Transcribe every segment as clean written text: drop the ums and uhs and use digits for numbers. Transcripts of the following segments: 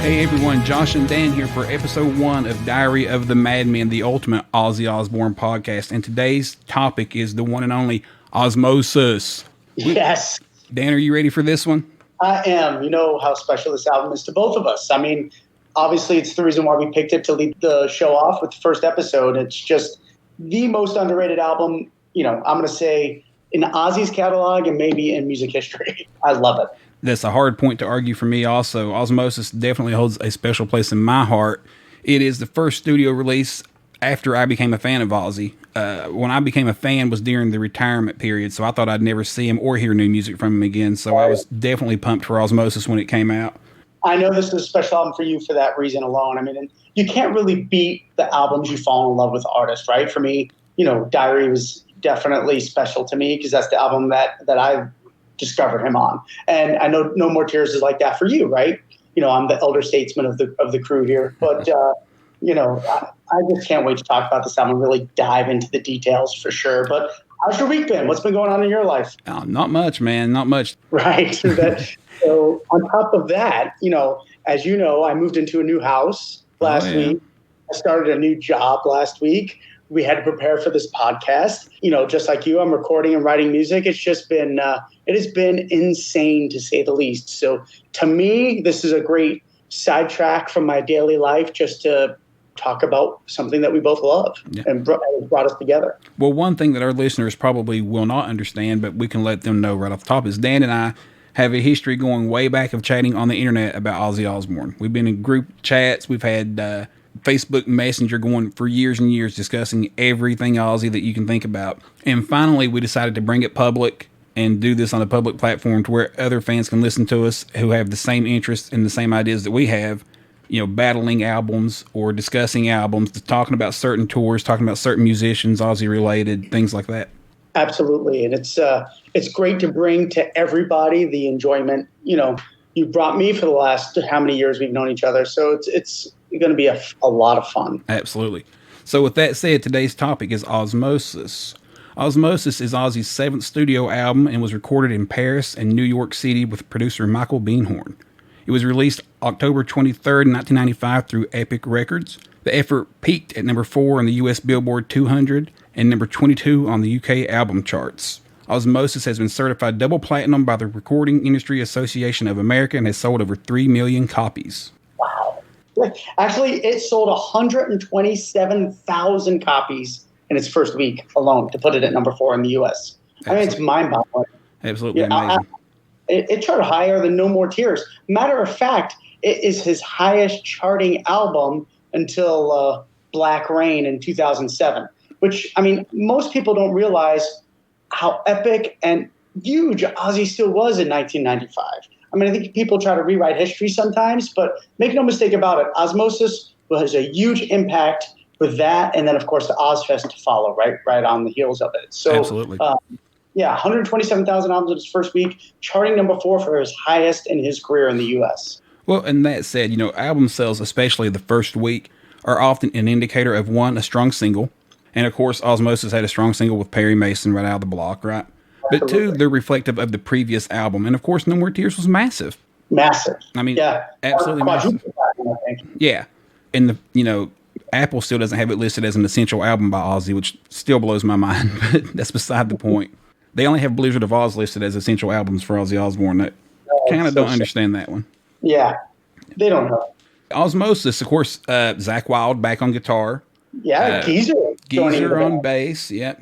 Hey everyone, Josh and Dan here for episode 1 of Diary of the Madman, the ultimate Ozzy Osbourne podcast. And today's topic is the one and only Ozzmosis. Yes. Dan, are you ready for this one? I am. You know how special this album is to both of us. I mean, obviously it's the reason why we picked it to lead the show off with the first episode. It's just the most underrated album, I'm going to say in Ozzy's catalog and maybe in music history. I love it. That's a hard point to argue for me also. Ozzmosis definitely holds a special place in my heart. It is the first studio release after I became a fan of Ozzy. When I became a fan was during the retirement period, so I thought I'd never see him or hear new music from him again, so I was definitely pumped for Ozzmosis when it came out. I know this is a special album for you for that reason alone. I mean, you can't really beat the albums you fall in love with artists, right? For me, Diary was definitely special to me because that's the album that I discovered him on. And I know No More Tears is like that for you, right? I'm the elder statesman of the crew here, but I just can't wait to talk about this album and really dive into the details for sure. But how's your week been? What's been going on in your life? Not much, man. Not much. Right. So on top of that, as you know, I moved into a new house last week. I started a new job last week. We had to prepare for this podcast. Just like you, I'm recording and writing music. It's just been, it has been insane to say the least. So to me, this is a great sidetrack from my daily life just to talk about something that we both love and brought us together. Well, one thing that our listeners probably will not understand, but we can let them know right off the top, is Dan and I have a history going way back of chatting on the internet about Ozzy Osbourne. We've been in group chats. We've had Facebook Messenger going for years and years discussing everything Ozzy that you can think about. And finally, we decided to bring it public and do this on a public platform to where other fans can listen to us who have the same interests and the same ideas that we have, battling albums or discussing albums, talking about certain tours, talking about certain musicians, Ozzy related, things like that. Absolutely. And it's great to bring to everybody the enjoyment. You brought me for the last how many years we've known each other. So it's going to be a lot of fun. Absolutely. So with that said, today's topic is Ozzmosis. Ozzmosis is Ozzy's 7th studio album and was recorded in Paris and New York City with producer Michael Beinhorn. It was released October 23rd, 1995 through Epic Records. The effort peaked at number 4 on the US Billboard 200 and number 22 on the UK album charts. Ozzmosis has been certified double platinum by the Recording Industry Association of America and has sold over 3 million copies. Wow. Actually, it sold 127,000 copies in its first week alone to put it at number 4 in the US. Absolutely. I mean, it's mind-boggling. Absolutely amazing. It charted higher than No More Tears. Matter of fact, it is his highest charting album until Black Rain in 2007, which, I mean, most people don't realize how epic and huge Ozzy still was in 1995. I mean, I think people try to rewrite history sometimes, but make no mistake about it, Ozzmosis was a huge impact with that, and then, of course, the Ozfest to follow right on the heels of it. So, absolutely. 127,000 albums in his first week, charting number 4 for his highest in his career in the U.S. Well, and that said, album sales, especially the first week, are often an indicator of, one, a strong single, and of course, Ozzmosis had a strong single with Perry Mason right out of the block, right? But two, they're reflective of the previous album, and of course, No More Tears was massive. Massive. I mean, absolutely massive. Yeah, and Apple still doesn't have it listed as an essential album by Ozzy, which still blows my mind, but that's beside the point. They only have Blizzard of Oz listed as essential albums for Ozzy Osbourne. I kind of don't understand that one. Yeah, they don't know. Ozzmosis, of course, Zakk Wylde back on guitar. Yeah, Geezer on bass. Yeah.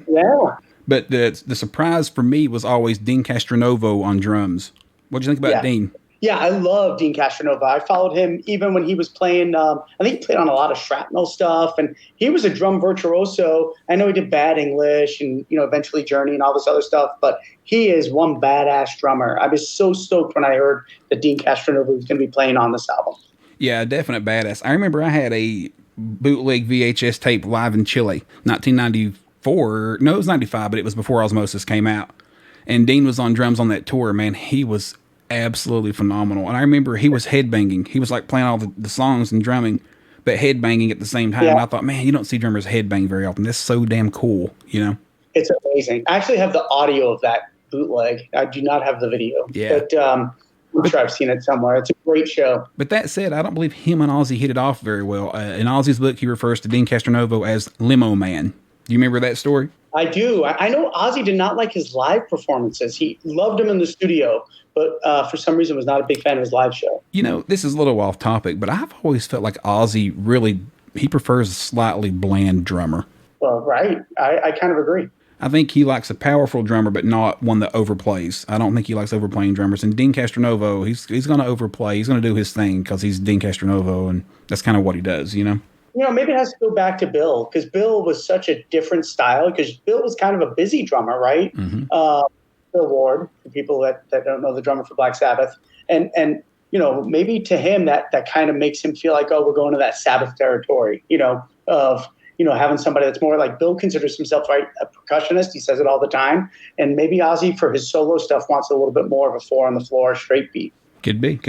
But the surprise for me was always Dean Castronovo on drums. What do you think about Dean? Yeah, I love Dean Castronova. I followed him even when he was playing, I think he played on a lot of Shrapnel stuff, and he was a drum virtuoso. I know he did Bad English and, eventually Journey and all this other stuff, but he is one badass drummer. I was so stoked when I heard that Dean Castronova was going to be playing on this album. Yeah, definite badass. I remember I had a bootleg VHS tape live in Chile, 1994. No, it was 95, but it was before Ozzmosis came out. And Dean was on drums on that tour. Man, he was absolutely phenomenal. And I remember he was headbanging. He was like playing all the songs and drumming, but headbanging at the same time. Yeah. And I thought, man, you don't see drummers headbang very often. That's so damn cool, It's amazing. I actually have the audio of that bootleg. I do not have the video. Yeah. But I'm sure I've seen it somewhere. It's a great show. But that said, I don't believe him and Ozzy hit it off very well. In Ozzy's book, he refers to Dean Castronovo as Limo Man. Do you remember that story? I do. I know Ozzy did not like his live performances. He loved him in the studio, but for some reason was not a big fan of his live show. You know, this is a little off topic, but I've always felt like Ozzy really, he prefers a slightly bland drummer. Well, right. I kind of agree. I think he likes a powerful drummer, but not one that overplays. I don't think he likes overplaying drummers. And Dean Castronovo, he's going to overplay. He's going to do his thing because he's Dean Castronovo, and that's kind of what he does, you know? You know, maybe it has to go back to Bill, because Bill was such a different style, because Bill was kind of a busy drummer, right? Mm-hmm. Bill Ward, for people that don't know, the drummer for Black Sabbath. And you know, maybe to him that kind of makes him feel like, oh, we're going to that Sabbath territory, you know, of, you know, having somebody that's more like Bill considers himself, right, a percussionist. He says it all the time. And maybe Ozzy for his solo stuff wants a little bit more of a four on the floor straight beat. Could be.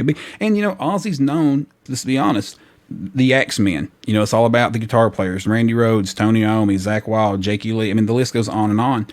And, you know, Ozzy's known, let's be honest, the X-Men. You know, it's all about the guitar players. Randy Rhoads, Tony Iommi, Zakk Wylde, Jakey Lee. I mean, the list goes on and on.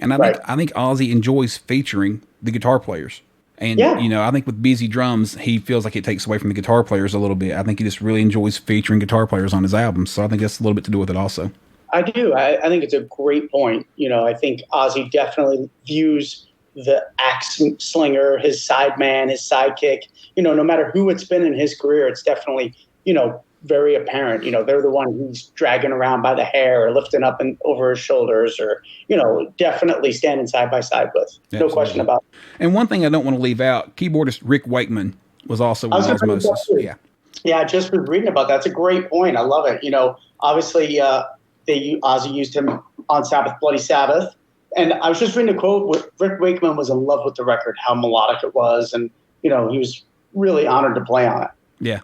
And I think Ozzy enjoys featuring the guitar players. And, you know, I think with busy drums, he feels like it takes away from the guitar players a little bit. I think he just really enjoys featuring guitar players on his albums. So I think that's a little bit to do with it also. I do. I think it's a great point. You know, I think Ozzy definitely views the axe slinger, his sideman, his sidekick, you know, no matter who it's been in his career, it's definitely, you know, very apparent. You know, they're the one who's dragging around by the hair or lifting up and over his shoulders, or, you know, definitely standing side by side with. Absolutely. No question about it. And one thing I don't want to leave out, keyboardist Rick Wakeman was also in Ozzmosis. Yeah, I just was reading about that. That's a great point. I love it. You know, obviously Ozzy used him on Sabbath, Bloody Sabbath. And I was just reading a quote where Rick Wakeman was in love with the record, how melodic it was. And, you know, he was really honored to play on it. Yeah.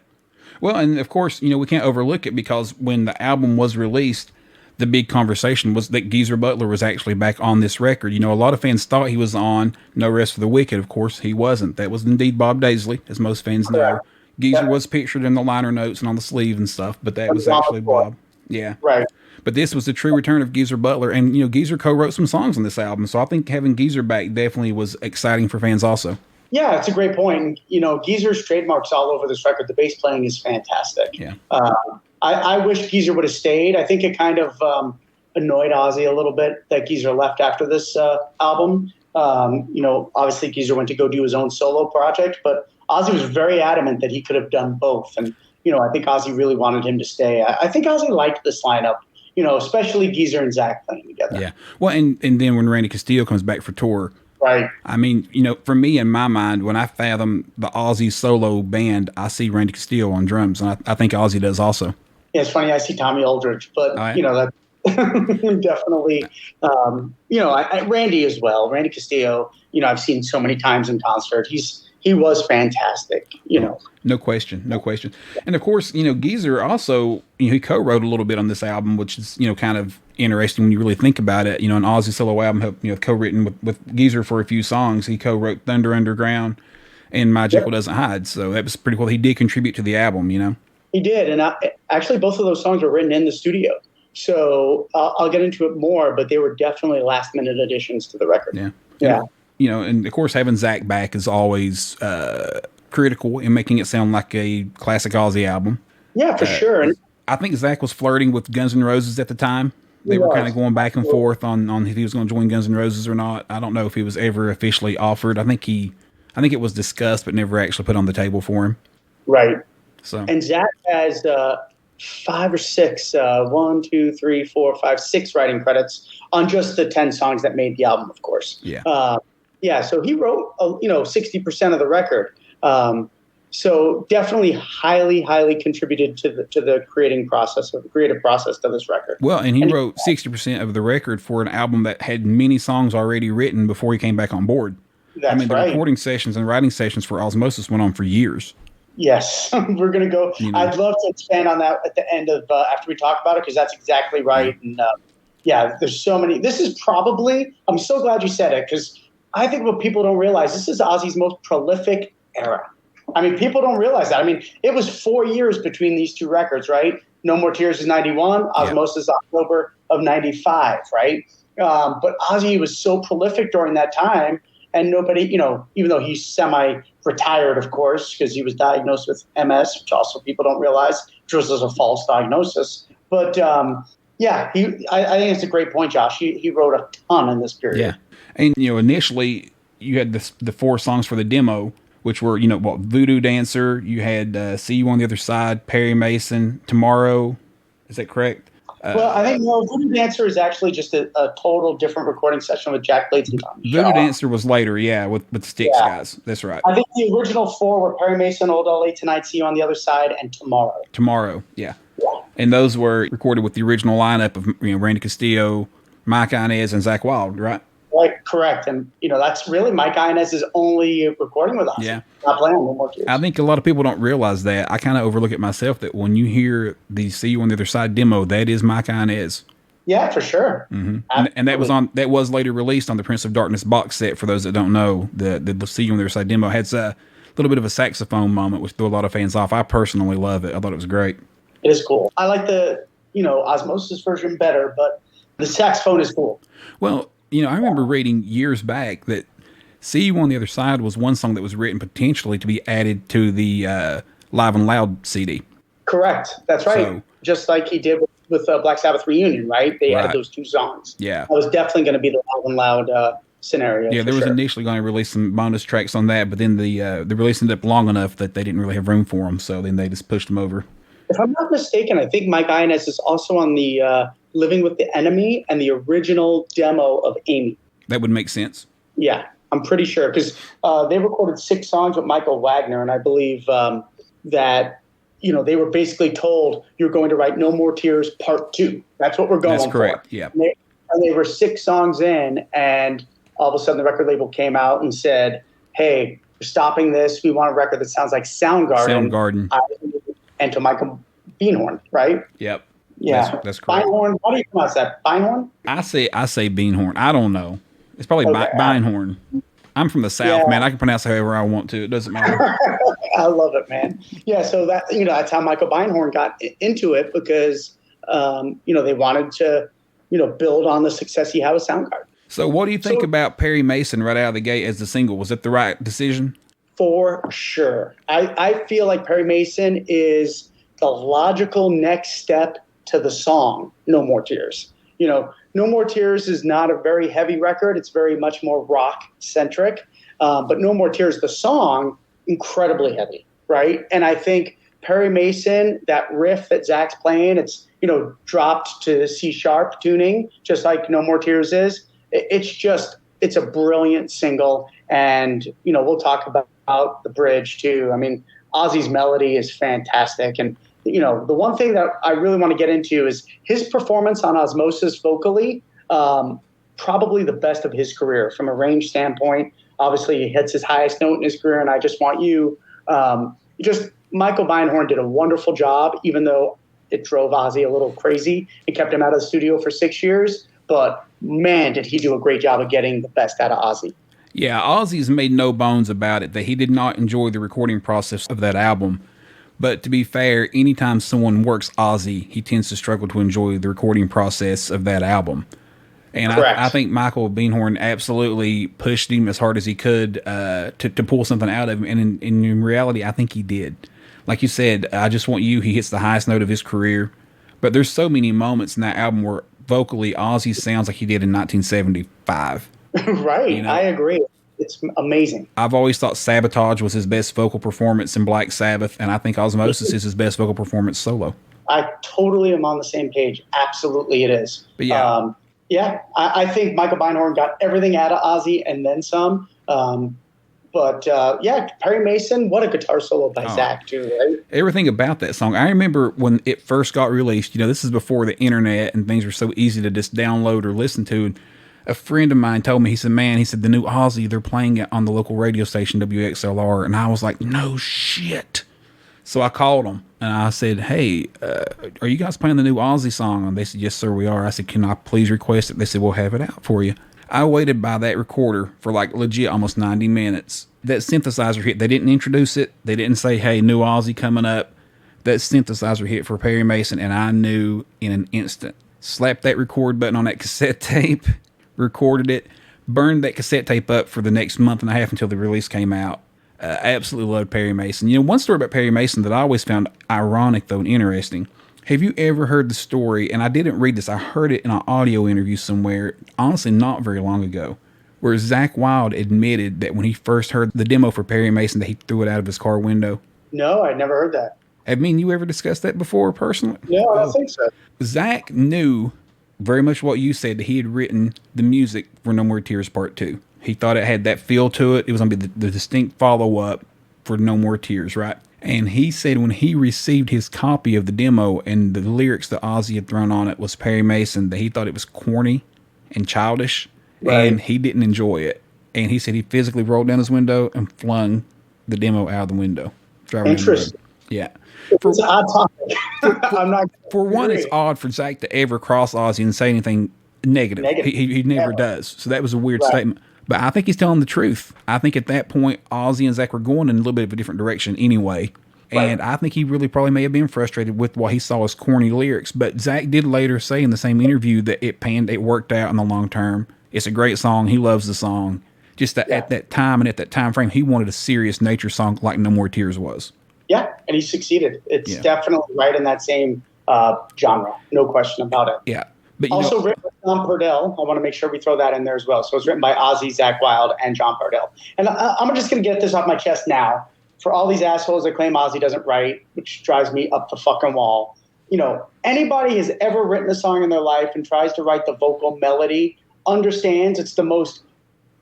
Well, and of course, you know, we can't overlook it, because when the album was released, the big conversation was that Geezer Butler was actually back on this record. You know, a lot of fans thought he was on No Rest for the Wicked. Of course, he wasn't. That was indeed Bob Daisley, as most fans know. Geezer was pictured in the liner notes and on the sleeve and stuff, but that was actually Bob. Yeah. Right. But this was the true return of Geezer Butler. And, you know, Geezer co-wrote some songs on this album. So I think having Geezer back definitely was exciting for fans also. Yeah, it's a great point. You know, Geezer's trademarks all over this record. The bass playing is fantastic. Yeah. I wish Geezer would have stayed. I think it kind of annoyed Ozzy a little bit that Geezer left after this album. You know, obviously Geezer went to go do his own solo project, but Ozzy was very adamant that he could have done both. And, you know, I think Ozzy really wanted him to stay. I think Ozzy liked this lineup, you know, especially Geezer and Zach playing together. Yeah. Well, and then when Randy Castillo comes back for tour, right. I mean, you know, for me, in my mind, when I fathom the Ozzy solo band, I see Randy Castillo on drums, and I think Ozzy does also. Yeah, it's funny. I see Tommy Aldridge, but, you know, that definitely, you know, Randy as well. Randy Castillo, you know, I've seen so many times in concert. He was fantastic, you know. No question. And of course, you know, Geezer also, you know, he co-wrote a little bit on this album, which is, you know, kind of interesting when you really think about it. You know, an Ozzy solo album, you know, co-written with Geezer for a few songs. He co-wrote Thunder Underground and My Jekyll Doesn't Hide. So that was pretty cool. He did contribute to the album, you know. He did. And actually, both of those songs were written in the studio. So I'll get into it more, but they were definitely last-minute additions to the record. Yeah. You know, and of course, having Zach back is always critical in making it sound like a classic Ozzy album. Yeah, for sure. And I think Zach was flirting with Guns N' Roses at the time. They were kind of going back and forth on if he was going to join Guns N' Roses or not. I don't know if he was ever officially offered. I think it was discussed, but never actually put on the table for him. Right. So. And Zach has 5 or 6, 1, 2, 3, 4, 5, 6 writing credits on just the 10 songs that made the album, of course. Yeah. Yeah, so he wrote, 60% of the record. So definitely highly contributed to the creative process of this record. Well, and he wrote 60% of the record for an album that had many songs already written before he came back on board. That's the recording sessions and writing sessions for Ozzmosis went on for years. Yes, we're going to go. You know. I'd love to expand on that at the end of after we talk about it, because that's exactly right. And there's so many. This is probably, I'm so glad you said it, because I think what people don't realize, this is Ozzy's most prolific era. I mean, people don't realize that. I mean, it was 4 years between these two records, right? No More Tears is 91, Ozzmosis October of 95, right? But Ozzy was so prolific during that time, and nobody, even though he's semi-retired, of course, because he was diagnosed with MS, which also people don't realize, which was a false diagnosis. But I think it's a great point, Josh. He wrote a ton in this period. Yeah, and initially you had the 4 songs for the demo, which were Voodoo Dancer. You had See You on the Other Side, Perry Mason, Tomorrow. Is that correct? Well, I think Voodoo Dancer is actually just a total different recording session with Jack Blades and Tommy Shaw. Voodoo Dancer was later, with the Styx guys. That's right. I think the original 4 were Perry Mason, Old LA Tonight, See You on the Other Side, and Tomorrow. Tomorrow, yeah. And those were recorded with the original lineup of Randy Castillo, Mike Inez, and Zakk Wylde, right? Right, correct. And, that's really Mike Inez's only recording with us. Yeah. Not playing No More Tears. I think a lot of people don't realize that. I kind of overlook it myself, that when you hear the See You on the Other Side demo, that is Mike Inez. Yeah, for sure. Mm-hmm. And that was later released on the Prince of Darkness box set. For those that don't know, the See You on the Other Side demo had a little bit of a saxophone moment, which threw a lot of fans off. I personally love it. I thought it was great. It is cool. I like the Ozzmosis version better, but the saxophone is cool. Well, I remember reading years back that See You on the Other Side was one song that was written potentially to be added to the Live and Loud CD. Correct. That's right. So, just like he did with Black Sabbath Reunion, right? They added those 2 songs. Yeah. That was definitely going to be the Live and Loud scenario. Yeah, there was initially going to release some bonus tracks on that, but then the release ended up long enough that they didn't really have room for them, so then they just pushed them over. If I'm not mistaken, I think Mike Inez is also on the Living with the Enemy and the original demo of Amy. That would make sense. Yeah, I'm pretty sure, because they recorded 6 songs with Michael Wagner, and I believe that they were basically told, you're going to write No More Tears Part 2. That's what we're going for. That's correct, yeah. And they were 6 songs in, and all of a sudden the record label came out and said, hey, we're stopping this. We want a record that sounds like Soundgarden. And to Michael Beinhorn, right? Yep. Yeah. That's correct. Beinhorn. How do you pronounce that? Beinhorn? I say Beinhorn. I don't know. It's probably Beinhorn. I'm from the South, man. I can pronounce it however I want to. It doesn't matter. I love it, man. Yeah. So that's how Michael Beinhorn got into it, because they wanted to build on the success he had with Soundgarden. So what do you think about Perry Mason right out of the gate as the single? Was it the right decision? For sure. I feel like Perry Mason is the logical next step to the song No More Tears. No More Tears is not a very heavy record. It's very much more rock-centric. But No More Tears, the song, incredibly heavy, right? And I think Perry Mason, that riff that Zach's playing, it's, dropped to C-sharp tuning, just like No More Tears is. It's a brilliant single. And, we'll talk about the bridge too. I mean, Ozzy's melody is fantastic. And, the one thing that I really want to get into is his performance on Ozzmosis vocally, probably the best of his career from a range standpoint. Obviously, he hits his highest note in his career, and I Just Want You. Michael Beinhorn did a wonderful job, even though it drove Ozzy a little crazy. It kept him out of the studio for 6 years. But, man, did he do a great job of getting the best out of Ozzy. Yeah, Ozzy's made no bones about it that he did not enjoy the recording process of that album. But to be fair, anytime someone works Ozzy, he tends to struggle to enjoy the recording process of that album. And I think Michael Beinhorn absolutely pushed him as hard as he could to pull something out of him. And in reality, I think he did. Like you said, I Just Want You, he hits the highest note of his career. But there's so many moments in that album where vocally Ozzy sounds like he did in 1975. Right, I agree. It's amazing. I've always thought Sabotage was his best vocal performance in Black Sabbath, and I think Ozzmosis is his best vocal performance solo. I totally am on the same page. Absolutely it is. But yeah. I think Michael Beinhorn got everything out of Ozzy and then some. Perry Mason, what a guitar solo by Zach too, right? Everything about that song. I remember when it first got released, this is before the internet and things were so easy to just download or listen to. And a friend of mine told me, he said, the new Ozzy, they're playing it on the local radio station, WXLR. And I was like, no shit. So I called them and I said, hey, are you guys playing the new Ozzy song? And they said, yes, sir, we are. I said, can I please request it? They said, we'll have it out for you. I waited by that recorder for legit almost 90 minutes. That synthesizer hit. They didn't introduce it. They didn't say, hey, new Ozzy coming up. That synthesizer hit for Perry Mason, and I knew in an instant. Slapped that record button on that cassette tape, recorded it, Burned that cassette tape up for the next month and a half until the release came out. Absolutely loved Perry Mason. You know, one story about Perry Mason that I always found ironic, though, and interesting. Have you ever heard the story, and I didn't read this, I heard it in an audio interview somewhere, honestly, not very long ago, where Zakk Wylde admitted that when he first heard the demo for Perry Mason, that he threw it out of his car window? No, I'd never heard that. Have me and you ever discussed that before, personally? No, I don't think so. Zakk knew very much what you said, that he had written the music for No More Tears Part 2. He thought it had that feel to it. It was going to be the distinct follow-up for No More Tears, right? And he said when he received his copy of the demo and the lyrics that Ozzy had thrown on it was Perry Mason, that he thought it was corny and childish, right, and he didn't enjoy it. And he said he physically rolled down his window and flung the demo out of the window. Interesting. Yeah. It's an odd topic. I'm not. For one, it's odd for Zakk to ever cross Ozzy and say anything negative. He never does. So that was a weird statement. But I think he's telling the truth. I think at that point, Ozzy and Zakk were going in a little bit of a different direction anyway. And I think he really probably may have been frustrated with what he saw as corny lyrics. But Zakk did later say in the same interview that it worked out in the long term. It's a great song. He loves the song. Just that at that time and at that time frame, he wanted a serious nature song like No More Tears was. Yeah, and he succeeded. It's definitely right in that same genre. No question about it. Yeah. But also written by John Purdell. I want to make sure we throw that in there as well. So it's written by Ozzy, Zakk Wylde, and John Purdell. And I'm just going to get this off my chest now. For all these assholes that claim Ozzy doesn't write, which drives me up the fucking wall. You know, anybody has ever written a song in their life and tries to write the vocal melody understands it's the most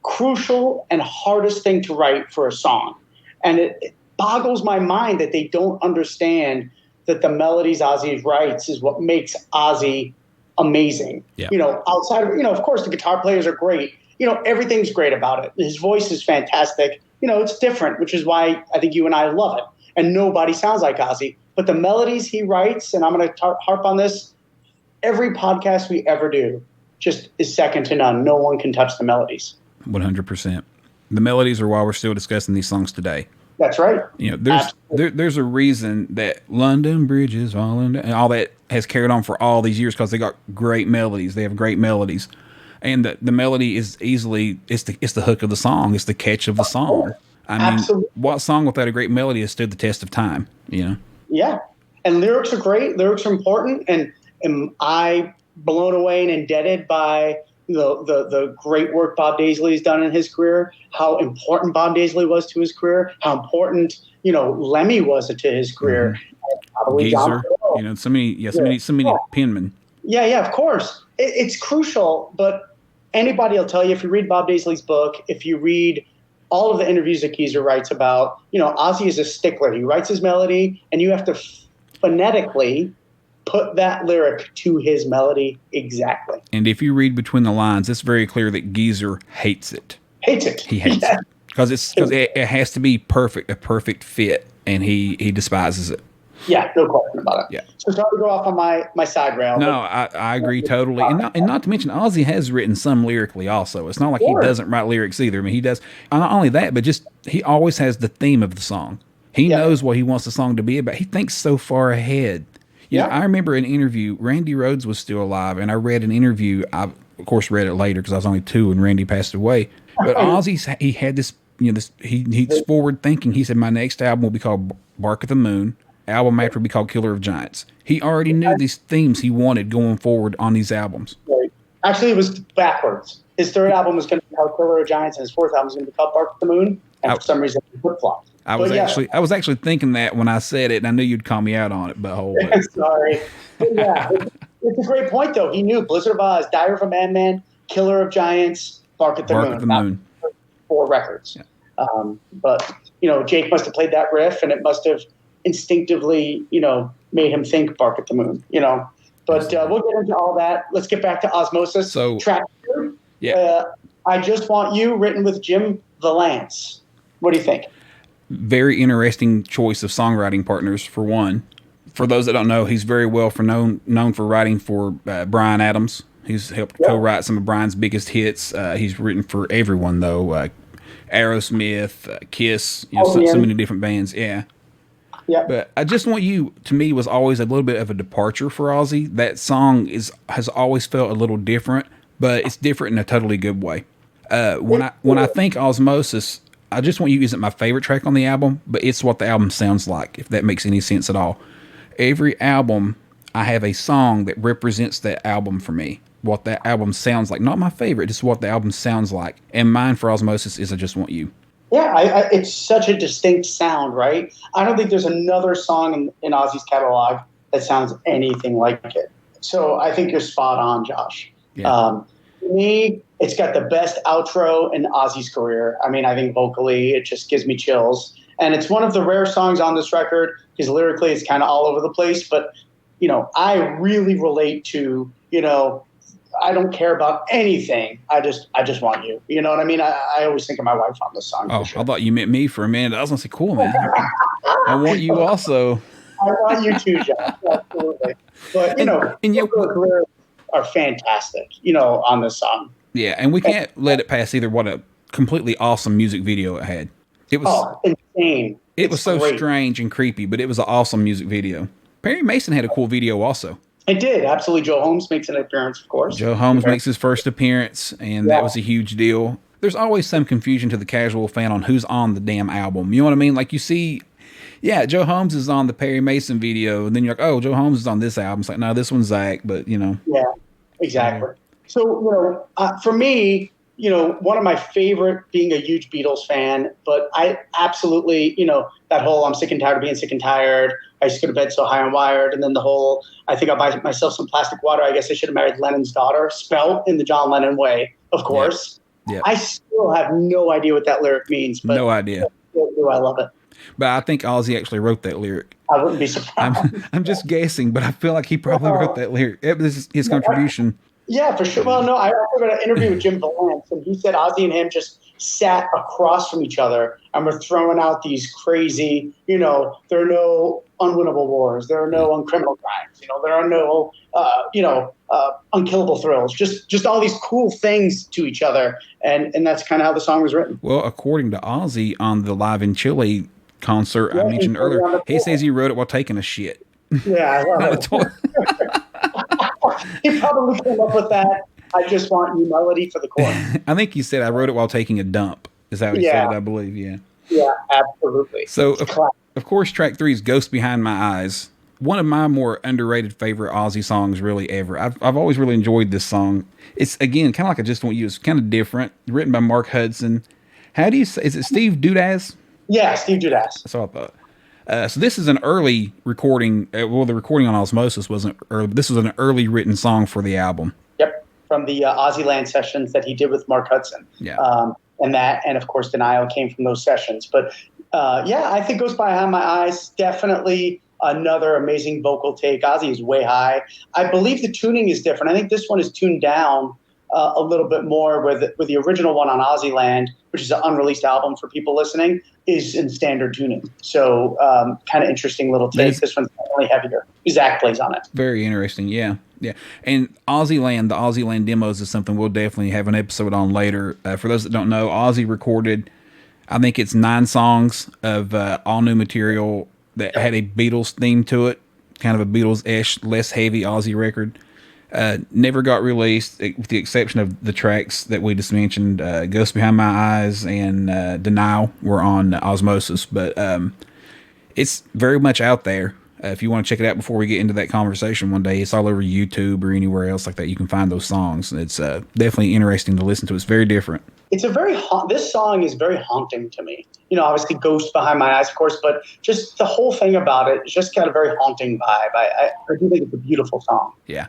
crucial and hardest thing to write for a song. And it boggles my mind that they don't understand that the melodies Ozzy writes is what makes Ozzy amazing. Yeah. You know, outside of, of course the guitar players are great. You know, everything's great about it. His voice is fantastic. You know, it's different, which is why I think you and I love it. And nobody sounds like Ozzy. But the melodies he writes, and I'm going to harp on this, every podcast we ever do just is second to none. No one can touch the melodies. 100%. The melodies are why we're still discussing these songs today. That's right. You know, there's a reason that London Bridge is falling down and all that has carried on for all these years because they got great melodies. They have great melodies. And the melody is easily, it's the hook of the song. It's the catch of the song. I mean, what song without a great melody has stood the test of time, you know? Yeah. And lyrics are great. Lyrics are important. And am I blown away and indebted by the great work Bob Daisley has done in his career, how important Bob Daisley was to his career, how important, Lemmy was to his career. Probably Geezer, so many penmen. Yeah, of course. It's crucial, but anybody will tell you, if you read Bob Daisley's book, if you read all of the interviews that Geezer writes about, Ozzy is a stickler. He writes his melody, and you have to phonetically put that lyric to his melody exactly. And if you read between the lines, it's very clear that Geezer hates it. He hates it because it has to be perfect, a perfect fit, and he despises it. Yeah, no question about it. Yeah. So sorry to go off on my side rail. No, I agree totally. And not to mention, Ozzy has written some lyrically also. It's not like he doesn't write lyrics either. I mean, he does. Not only that, but just he always has the theme of the song. He knows what he wants the song to be about. He thinks so far ahead. You know, I remember an interview. Randy Rhoads was still alive, and I read an interview. I, of course, read it later because I was only 2 when Randy passed away. But Ozzy, he had this, he's forward thinking. He said, my next album will be called Bark at the Moon. Album after will be called Killer of Giants. He already knew these themes he wanted going forward on these albums. Right. Actually, it was backwards. His third album was going to be called Killer of Giants, and his fourth album was going to be called Bark at the Moon. And for some reason, he flip-flopped. I was actually thinking that when I said it, and I knew you'd call me out on it. But sorry. But yeah, it's a great point though. He knew Blizzard of Oz, Diary of a Madman, Killer of Giants, Bark at the Moon. 4 records. Yeah. But Jake must have played that riff, and it must have instinctively, made him think Bark at the Moon. But we'll get into all that. Let's get back to Ozzmosis. So track 2. Yeah. I Just Want You, written with Jim Valance. What do you think? Very interesting choice of songwriting partners, for one. For those that don't know, he's very well known for writing for Bryan Adams. He's helped co-write some of Bryan's biggest hits. He's written for everyone, though. Aerosmith, Kiss, so many different bands. Yeah. Yeah. But I Just Want You, to me, was always a little bit of a departure for Ozzy. That song has always felt a little different, but it's different in a totally good way. When I think Ozzmosis, I just want you to use it my favorite track on the album, but it's what the album sounds like, if that makes any sense at all. Every album, I have a song that represents that album for me. What that album sounds like. Not my favorite, just what the album sounds like. And mine for Ozzmosis is I Just Want You. Yeah, it's such a distinct sound, right? I don't think there's another song in Ozzy's catalog that sounds anything like it. So I think you're spot on, Josh. Yeah. For me, it's got the best outro in Ozzy's career. I mean, I think vocally, it just gives me chills. And it's one of the rare songs on this record because lyrically it's kind of all over the place. But, I really relate to, I don't care about anything. I just want you. You know what I mean? I always think of my wife on this song. Oh, for sure. I thought you meant me for a minute. I was going to say, cool, man. I want you also. I want you too, John. Absolutely. But, lyrics are fantastic, on this song. Yeah, and we can't let it pass either what a completely awesome music video it had. It was insane. It was so great. Strange and creepy, but it was an awesome music video. Perry Mason had a cool video also. It did. Absolutely. Joe Holmes makes an appearance, of course. Joe Holmes makes his first appearance, and that was a huge deal. There's always some confusion to the casual fan on who's on the damn album. You know what I mean? Like you see, Joe Holmes is on the Perry Mason video, and then you're like, oh, Joe Holmes is on this album. It's like, no, this one's Zach, but Yeah, exactly. So, for me, one of my favorite, being a huge Beatles fan, but I absolutely, that whole I'm sick and tired of being sick and tired. I used to go to bed so high and wired. And then the whole, I think I'll buy myself some plastic water. I guess I should have married Lennon's daughter, spelled in the John Lennon way, of course. Yeah. I still have no idea what that lyric means. But no idea. I love it. But I think Ozzy actually wrote that lyric. I wouldn't be surprised. I'm just guessing, but I feel like he probably wrote that lyric. This is his contribution. Yeah, for sure. Well, no, I also got an interview with Jim Valance, and he said Ozzy and him just sat across from each other and were throwing out these crazy, there are no unwinnable wars, there are no uncriminal crimes, there are no, unkillable thrills, just all these cool things to each other, and that's kind of how the song was written. Well, according to Ozzy on the Live in Chile concert I mentioned earlier, he says he wrote it while taking a shit. Yeah, I love it. He probably came up with that I Just Want You melody for the chorus. I think he said I wrote it while taking a dump. Is that what he said, I believe, Yeah, absolutely. So, of course, track 3 is Ghost Behind My Eyes. One of my more underrated favorite Ozzy songs really ever. I've always really enjoyed this song. It's, again, kind of like I Just Want You. It's kind of different. Written by Mark Hudson. How do you say, is it Steve Dudas? Yeah, Steve Dudas. That's what I thought. So this is an early recording. The recording on Ozzmosis wasn't early, but this was an early written song for the album. Yep, from the Ozzyland sessions that he did with Mark Hudson. Yeah. And of course, Denial came from those sessions. But I think Goes Behind My Eyes, definitely another amazing vocal take. Ozzy is way high. I believe the tuning is different. I think this one is tuned down a little bit more, with the original one on Ozzyland, which is an unreleased album for people listening, is in standard tuning. So kind of interesting little take. This one's definitely heavier. Zach plays on it. Very interesting, yeah. And Ozzyland, the Ozzyland demos is something we'll definitely have an episode on later. For those that don't know, Ozzy recorded, I think it's 9 songs of all new material that had a Beatles theme to it, kind of a Beatles-ish, less heavy Ozzy record. Never got released, with the exception of the tracks that we just mentioned. Ghost Behind My Eyes and Denial were on Ozzmosis, but it's very much out there. If you want to check it out before we get into that conversation one day, it's all over YouTube or anywhere else like that. You can find those songs. It's definitely interesting to listen to. It's very different. It's this song is very haunting to me. Obviously Ghost Behind My Eyes, of course, but just the whole thing about it, it's just got a very haunting vibe. I do think it's a beautiful song. Yeah.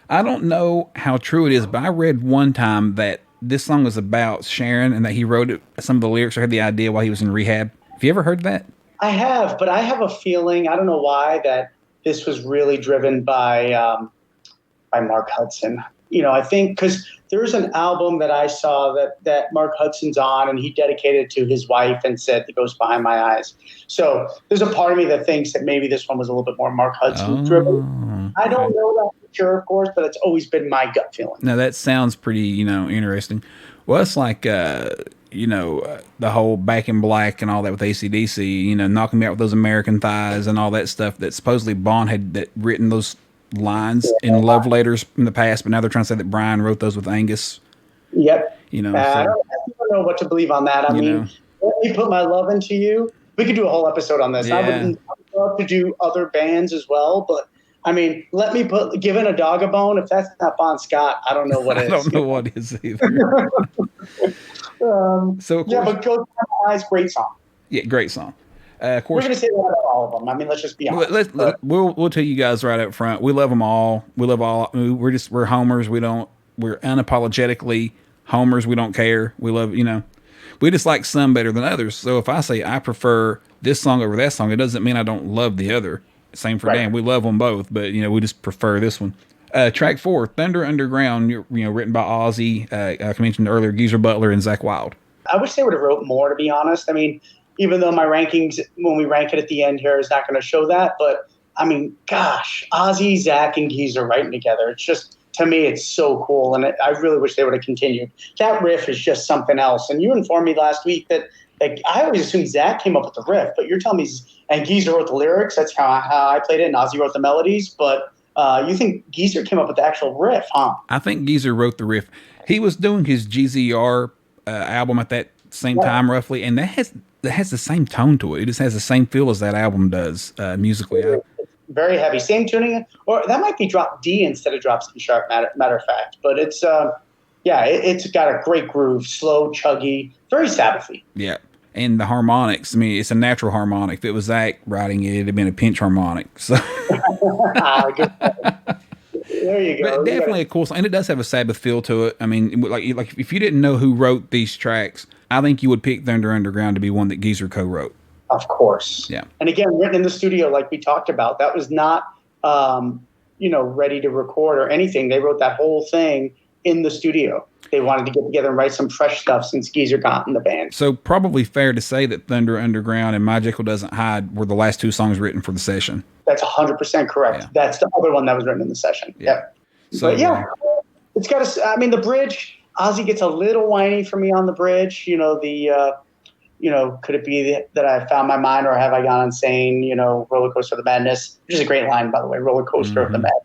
I don't know how true it is, but I read one time that this song was about Sharon and that he wrote it, some of the lyrics, or had the idea while he was in rehab. Have you ever heard that? I have, but I have a feeling, I don't know why, that this was really driven by Mark Hudson. I think because there's an album that I saw that Mark Hudson's on, and he dedicated it to his wife and said, "It Goes Behind My Eyes." So there's a part of me that thinks that maybe this one was a little bit more Mark Hudson driven. I don't know that for sure, of course, but it's always been my gut feeling. Now that sounds pretty, interesting. Well, it's like, the whole Back in Black and all that with AC/DC, Knocking Me Out with Those American Thighs and all that stuff that supposedly Bond had written those lines in love letters in the past, but now they're trying to say that Brian wrote those with Angus. Yep. I So, don't know what to believe on that. I you mean, know, let me put my love into you. We could do a whole episode on this. yeah, I would love to do other bands as well, but I mean, let me put giving a dog a bone. If that's not Bon Scott, I don't know what I is. don't know what is either. So, of Yeah, course, but Go Down the Eyes, great song. yeah, great song. Of We're course, gonna say that about all of them. I mean, let's just be honest. But we'll tell you guys right up front. We love them all. We love all. We're homers. We're unapologetically homers. We don't care. We love we just like some better than others. So if I say I prefer this song over that song, it doesn't mean I don't love the other. Same for right. Dan. We love them both, but we just prefer this one. Track 4, Thunder Underground. Written by Ozzy. Like I mentioned earlier, Geezer Butler and Zach Wilde. I wish they would have wrote more, to be honest. I mean, even though my rankings, when we rank it at the end here, is not going to show that, but I mean, gosh, Ozzy, Zach, and Geezer writing together. It's just, to me, it's so cool, and I really wish they would have continued. That riff is just something else. And you informed me last week that, like, I always assumed Zach came up with the riff, but you're telling me, and Geezer wrote the lyrics. That's how I played it, and Ozzy wrote the melodies. But you think Geezer came up with the actual riff, huh? I think Geezer wrote the riff. He was doing his GZR album at that same time, roughly, and that has the same tone to it. It just has the same feel as that album does musically. Very heavy, same tuning, or that might be drop D instead of drop C sharp. Matter of fact, but it's it's got a great groove, slow, chuggy, very Sabbathy. Yeah, and the harmonics. I mean, it's a natural harmonic. If it was Zach writing it, it'd have been a pinch harmonic. So. There you go. But definitely a cool song, and it does have a Sabbath feel to it. I mean, like if you didn't know who wrote these tracks, I think you would pick Thunder Underground to be one that Geezer co-wrote. Of course. Yeah. And again, written in the studio, like we talked about. That was not, ready to record or anything. They wrote that whole thing in the studio. They wanted to get together and write some fresh stuff since Geezer got in the band. So probably fair to say that Thunder Underground and My Jekyll Doesn't Hide were the last two songs written for the session. That's 100% correct. Yeah. That's the other one that was written in the session. Yeah. Yep. So but yeah, it's got to. I mean, the bridge. Ozzy gets a little whiny for me on the bridge. Could it be that I found my mind, or have I gone insane? Roller coaster of the madness, which is a great line, by the way. Roller coaster of the madness.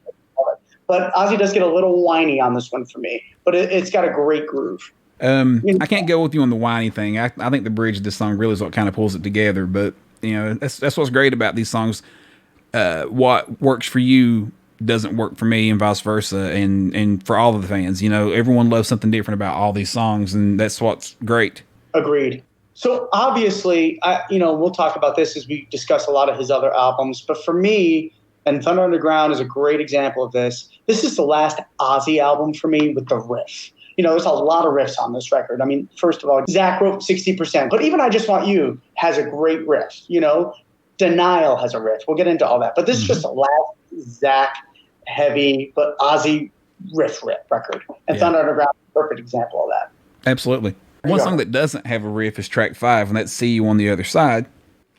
But Ozzy does get a little whiny on this one for me. But it's got a great groove. I can't go with you on the whiny thing. I think the bridge of this song really is what kind of pulls it together. But that's what's great about these songs. What works for you doesn't work for me, and vice versa, and for all of the fans. Everyone loves something different about all these songs, and that's what's great. Agreed. So obviously, we'll talk about this as we discuss a lot of his other albums. But for me, and Thunder Underground is a great example of this. This is the last Ozzy album for me with the riff. There's a lot of riffs on this record. I mean, first of all, Zach wrote 60%, but even I Just Want You has a great riff. Denial has a riff. We'll get into all that. But this is just the last Zach heavy, but Ozzy riff record. And Thunder Underground is a perfect example of that. Absolutely. One song that doesn't have a riff is track 5, and that's See You on the Other Side.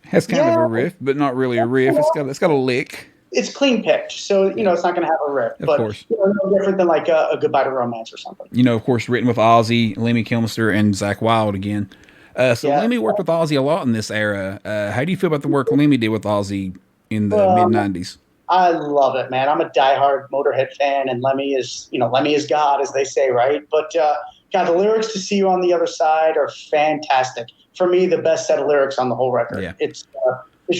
Has kind of a riff, but not really a riff. It's got a lick. It's clean picked, so it's not going to have a riff. Of but course. No different than like a Goodbye to Romance or something. Of course, written with Ozzy, Lemmy Kilmister, and Zach Wilde again. Lemmy worked with Ozzy a lot in this era. How do you feel about the work Lemmy did with Ozzy in the mid-90s? I love it, man. I'm a diehard Motorhead fan, and Lemmy is God, as they say, right? But God, the lyrics to See You on the Other Side are fantastic. For me, the best set of lyrics on the whole record. Yeah. It's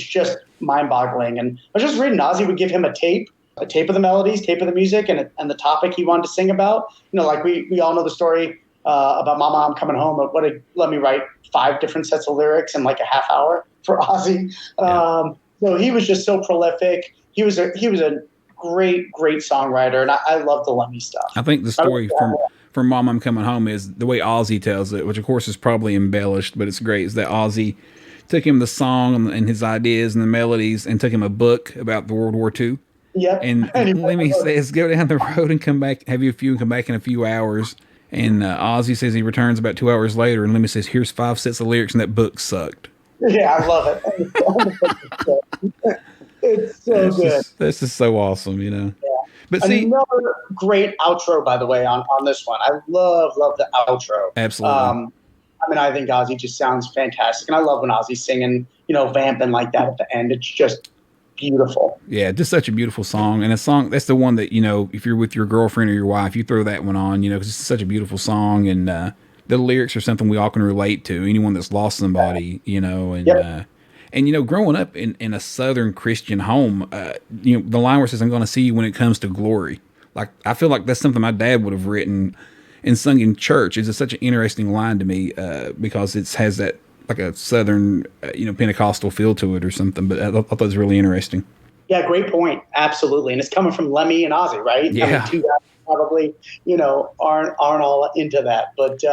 just mind-boggling. And I was just reading, Ozzy would give him a tape of the melodies, tape of the music, and the topic he wanted to sing about. Like we all know the story about Mama, I'm Coming Home. Let me write 5 different sets of lyrics in like a half hour for Ozzy. So he was just so prolific. He was a great songwriter, and I love the Lemmy stuff. I think the story from Mom, I'm Coming Home is the way Ozzy tells it, which of course is probably embellished, but it's great, is that Ozzy took him the song and his ideas and the melodies and took him a book about the World War II. Yep. And Lemmy says, go down the road and come back, have you a few, and come back in a few hours. And Ozzy says he returns about 2 hours later, and Lemmy says, here's 5 sets of lyrics, and that book sucked. Yeah, I love it. It's so good. This is so awesome, Yeah. But see, another great outro, by the way, on this one. I love the outro. Absolutely. I think Ozzy just sounds fantastic, and I love when Ozzy's singing, vamping like that at the end. It's just beautiful. Yeah, just such a beautiful song, and a song that's the one that if you're with your girlfriend or your wife, you throw that one on, because it's such a beautiful song, and the the lyrics are something we all can relate to. Anyone that's lost somebody, and growing up in a Southern Christian home, the line where it says, "I'm going to see you when it comes to glory." Like, I feel like that's something my dad would have written and sung in church. It's such an interesting line to me because it has that like a Southern, Pentecostal feel to it or something. But I thought that was really interesting. Yeah, great point. Absolutely. And it's coming from Lemmy and Ozzy, right? Yeah. I mean, two guys probably, aren't all into that. But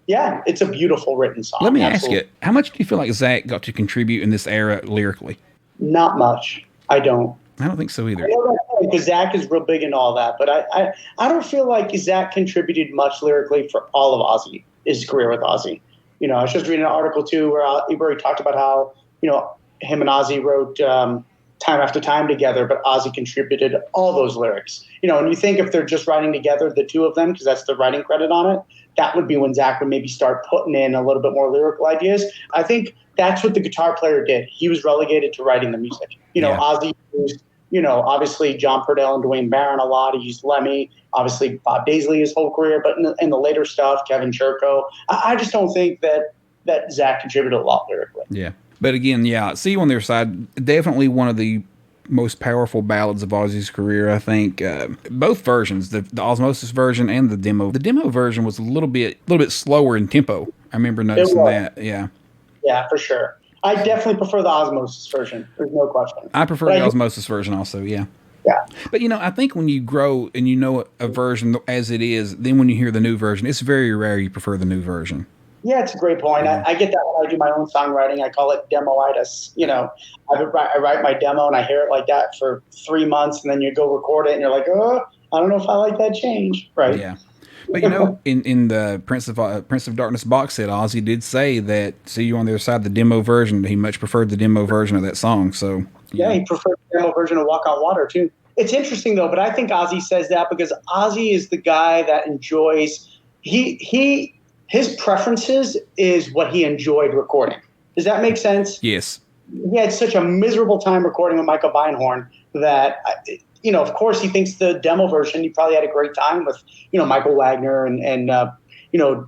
yeah, it's a beautiful written song. Let me ask you, how much do you feel like Zach got to contribute in this era lyrically? Not much. I don't. I don't think so either. Because Zach is real big in all that. But I don't feel like Zach contributed much lyrically for all of Ozzy, his career with Ozzy. I was just reading an article, too, where he talked about how, him and Ozzy wrote time after time together, but Ozzy contributed all those lyrics. And you think if they're just writing together, the two of them, because that's the writing credit on it, that would be when Zach would maybe start putting in a little bit more lyrical ideas. I think that's what the guitar player did. He was relegated to writing the music. Ozzy used, obviously John Purdell and Dwayne Barron a lot. He used Lemmy, obviously Bob Daisley his whole career, but in the later stuff, Kevin Churko, I just don't think that Zach contributed a lot lyrically. Yeah. But again, See You on Their Side, definitely one of the most powerful ballads of Ozzy's career, I think. Both versions, the Ozzmosis version and the demo. The demo version was a little bit slower in tempo. I remember noticing that. Yeah. Yeah, for sure. I definitely prefer the Ozzmosis version. There's no question. I prefer the Ozzmosis version also, yeah. Yeah. But, I think when you grow and you know a version as it is, then when you hear the new version, it's very rare you prefer the new version. Yeah, it's a great point. Yeah. I get that when I do my own songwriting. I call it demoitis. I write my demo and I hear it like that for 3 months, and then you go record it and you're like, oh, I don't know if I like that change. Right. Yeah. But, in the Prince of Darkness box set, Ozzy did say that See You on the Other Side, the demo version, he much preferred the demo version of that song. So yeah, he preferred the demo version of Walk on Water, too. It's interesting, though, but I think Ozzy says that because Ozzy is the guy that enjoys his preferences is what he enjoyed recording. Does that make sense? Yes. He had such a miserable time recording with Michael Beinhorn that, of course, he thinks the demo version, he probably had a great time with, Michael Wagner and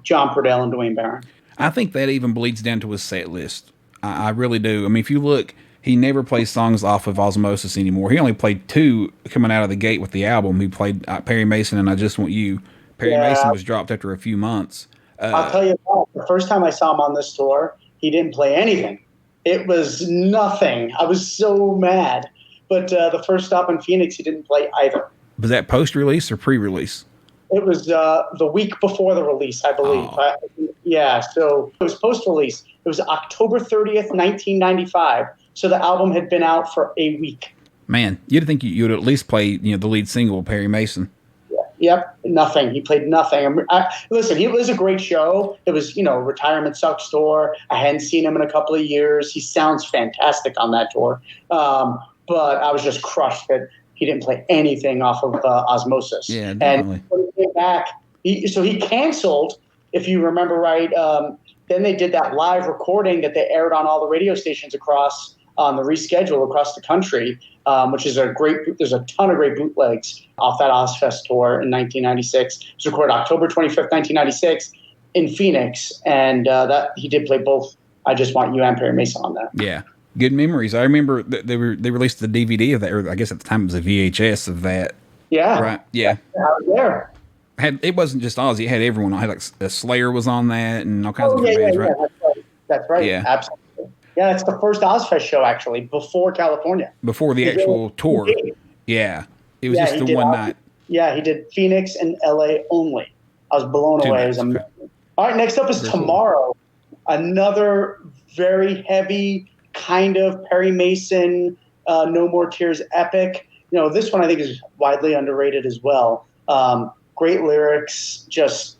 John Purdell and Dwayne Barron. I think that even bleeds down to his set list. I really do. I mean, if you look, he never plays songs off of Ozzmosis anymore. He only played 2 coming out of the gate with the album. He played Perry Mason and I Just Want You. Perry Mason was dropped after a few months. I'll tell you what, the first time I saw him on this tour, he didn't play anything. It was nothing. I was so mad. But the first stop in Phoenix, he didn't play either. Was that post-release or pre-release? It was the week before the release, I believe. Oh. So it was post-release. It was October 30th, 1995. So the album had been out for a week. Man, you'd think you'd at least play the lead single, Perry Mason. Yep, nothing. He played nothing. Listen, it was a great show. It was, Retirement Sucks tour. I hadn't seen him in a couple of years. He sounds fantastic on that tour. But I was just crushed that he didn't play anything off of Ozzmosis. Yeah, definitely. And when he came back, he canceled, if you remember right. Then they did that live recording that they aired on all the radio stations across the reschedule across the country, which is there's a ton of great bootlegs off that Ozfest tour in 1996. It was recorded October 25th, 1996 in Phoenix. And that he did play both I Just Want You and Perry Mason on that. Yeah. Good memories. I remember they released the DVD of that, or I guess at the time it was a VHS of that. Yeah. Right. Yeah. I was there. It wasn't just Ozzy. It had everyone. I had like Slayer was on that and all kinds of different bands, right? That's right. Yeah. Absolutely. Yeah, it's the first Ozfest show, actually, before California. Before the actual tour. Yeah. It was just the one night. Yeah, he did Phoenix and L.A. only. I was blown away. It was amazing. All right, next up is Tomorrow. Another very heavy kind of Perry Mason, No More Tears epic. This one I think is widely underrated as well. Great lyrics, just,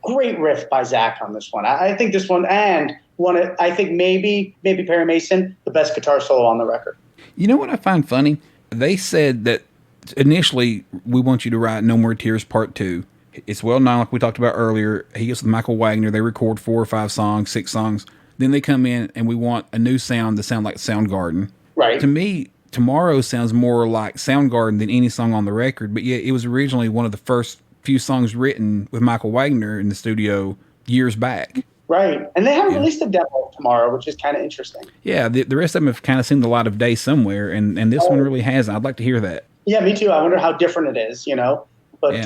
great riff by Zach on this one. I think this one, and I think maybe Perry Mason, the best guitar solo on the record. You know what I find funny? They said that initially, we want you to write No More Tears Part 2. It's well known, like we talked about earlier. He gets with Michael Wagner. They record 4 or 5 songs, 6 songs. Then they come in and we want a new sound to sound like Soundgarden. Right. To me, Tomorrow sounds more like Soundgarden than any song on the record. But yeah, it was originally one of the first few songs written with Michael Wagner in the studio years back. Right. And they haven't released a demo tomorrow, which is kind of interesting. Yeah, the rest of them have kind of seen the light of day somewhere, and this one really hasn't. I'd like to hear that. Yeah, me too. I wonder how different it is, you know. But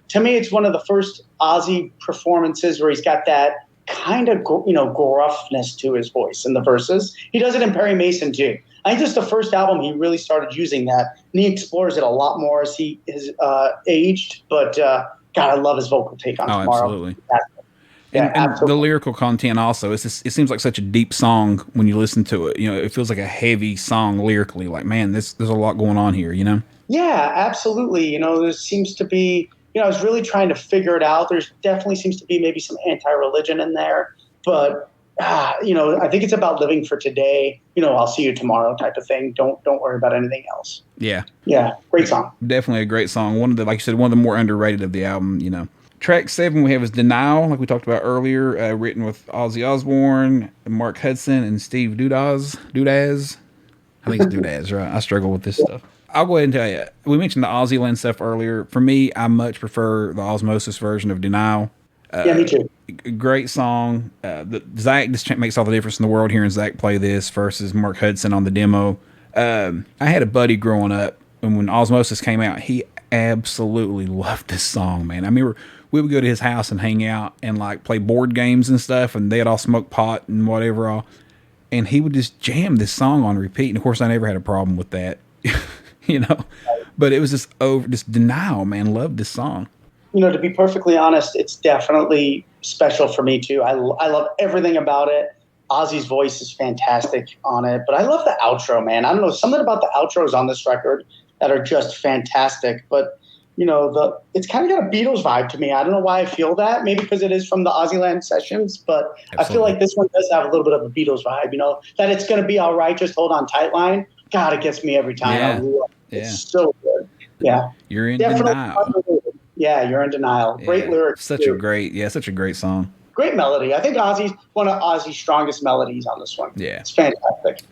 to me, it's one of the first Ozzy performances where he's got that kind of, gruffness to his voice in the verses. He does it in Perry Mason too. I think this is the first album he really started using that, and he explores it a lot more as he has aged. But God, I love his vocal take on Tomorrow. Absolutely. And the lyrical content also, it seems like such a deep song when you listen to it. You know, it feels like a heavy song lyrically. Like, man, there's a lot going on here, you know? Yeah, absolutely. You know, there seems to be, I was really trying to figure it out. There's definitely seems to be maybe some anti-religion in there. But, I think it's about living for today. I'll see you tomorrow type of thing. Don't worry about anything else. Yeah. Yeah, great song. Definitely a great song. One of the, like you said, one of the more underrated of the album, you know. Track 7 we have is Denial, like we talked about earlier, written with Ozzy Osbourne, Mark Hudson, and Steve Dudaz. I think it's Dudaz, right? I struggle with this stuff. I'll go ahead and tell you, we mentioned the Ozzy Land stuff earlier. For me, I much prefer the Ozzmosis version of Denial. Yeah, me too. Great song. Zach just makes all the difference in the world hearing Zach play this versus Mark Hudson on the demo. I had a buddy growing up, and when Ozzmosis came out, he absolutely loved this song, man. I mean, we would go to his house and hang out and like play board games and stuff, and they'd all smoke pot and whatever all, and he would just jam this song on repeat. And of course, I never had a problem with that, But it was just Denial, man. Loved this song. To be perfectly honest, it's definitely special for me too. I love everything about it. Ozzy's voice is fantastic on it, but I love the outro, man. I don't know, something about the outros on this record that are just fantastic. But it's kind of got a Beatles vibe to me. I don't know why I feel that. Maybe because it is from the Ozzyland sessions, but absolutely. I feel like this one does have a little bit of a Beatles vibe. That it's going to be all right. Just hold on tight line. God, it gets me every time. Yeah. It's so good. Yeah, you're in denial. Yeah, you're in denial. Great lyrics. Such a great song. Great melody. I think Ozzy's one of Ozzy's strongest melodies on this one. Yeah, it's fantastic.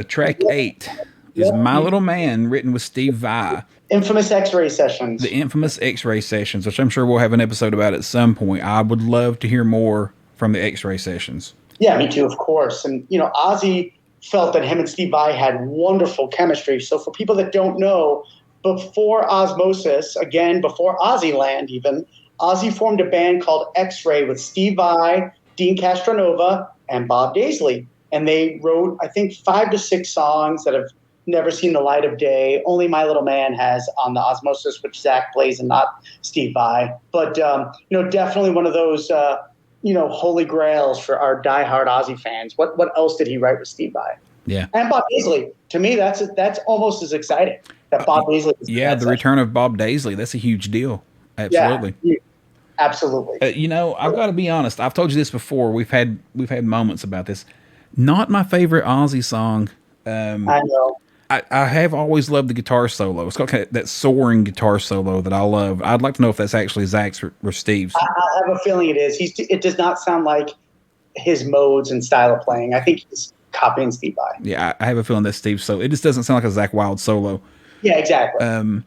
Track 8 is My Little Man, written with Steve Vai. Infamous X-Ray Sessions. The infamous X-Ray Sessions, which I'm sure we'll have an episode about at some point. I would love to hear more from the X-Ray Sessions. Yeah, me too, of course. And, Ozzy felt that him and Steve Vai had wonderful chemistry. So for people that don't know, before Ozzmosis, again, before Ozzyland even, Ozzy formed a band called X-Ray with Steve Vai, Dean Castronova, and Bob Daisley. And they wrote, I think, 5 to 6 songs that have never seen the light of day. Only My Little Man has on the Ozzmosis, which Zach plays and not Steve Vai. But, definitely one of those, holy grails for our diehard Ozzy fans. What else did he write with Steve Vai? Yeah. And Bob Daisley. To me, that's almost as exciting. That Bob Daisley. The return of Bob Daisley. That's a huge deal. Absolutely. Yeah, absolutely. I've got to be honest. I've told you this before. We've had moments about this. Not my favorite Ozzy song. I know. I have always loved the guitar solo. It's got kind of that soaring guitar solo that I love. I'd like to know if that's actually Zach's or Steve's. I have a feeling it is. It does not sound like his modes and style of playing. I think he's copying Steve Vai. Yeah, I have a feeling that's Steve's solo. It just doesn't sound like a Zach Wilde solo. Yeah, exactly.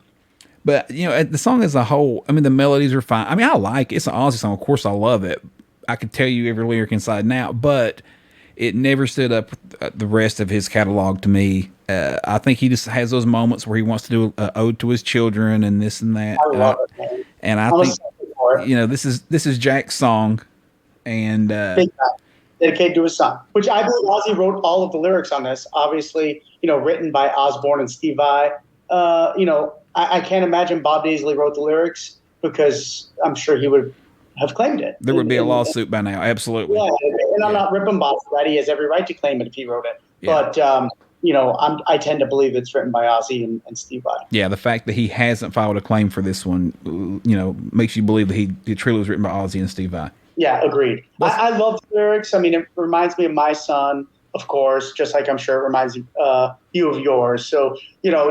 But the song as a whole, I mean, the melodies are fine. I mean, I like it. It's an Ozzy song. Of course, I love it. I could tell you every lyric inside and out, but it never stood up with the rest of his catalog to me. I think he just has those moments where he wants to do an ode to his children and this and that. I love it, man. And I think, this is Jack's song, and dedicated to his son, which I believe Ozzy wrote all of the lyrics on this. Obviously, written by Osbourne and Steve Vai. I can't imagine Bob Daisley wrote the lyrics because I'm sure he would have claimed it. There would be a lawsuit by now. Absolutely. Yeah, and I'm not ripping Bob for that. He has every right to claim it if he wrote it. Yeah. But, I tend to believe it's written by Ozzy and Steve Vai. Yeah, the fact that he hasn't filed a claim for this one, makes you believe that it truly was written by Ozzy and Steve Vai. Yeah, agreed. I love the lyrics. I mean, it reminds me of my son, of course, just like I'm sure it reminds you of yours. So,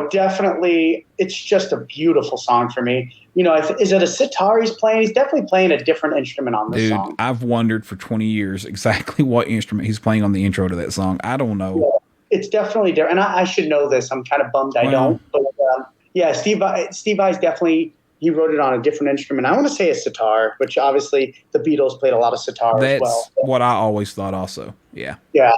definitely it's just a beautiful song for me. Is it a sitar he's playing? He's definitely playing a different instrument on this song. I've wondered for 20 years exactly what instrument he's playing on the intro to that song. I don't know. Yeah, it's definitely different. And I should know this. I'm kind of bummed I don't. But, Steve Vai's definitely he wrote it on a different instrument. I want to say a sitar, which obviously the Beatles played a lot of sitar as well. That's what I always thought also. Yeah. Yeah.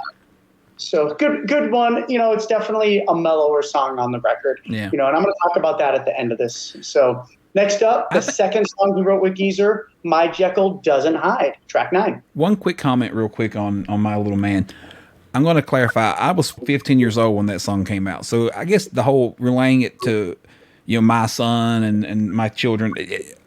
So good one. It's definitely a mellower song on the record. Yeah. And I'm going to talk about that at the end of this. So next up, the second song he wrote with Geezer, My Jekyll Doesn't Hide, track 9. One quick comment real quick on My Little Man. I'm going to clarify. I was 15 years old when that song came out. So I guess the whole relaying it to, my son and my children,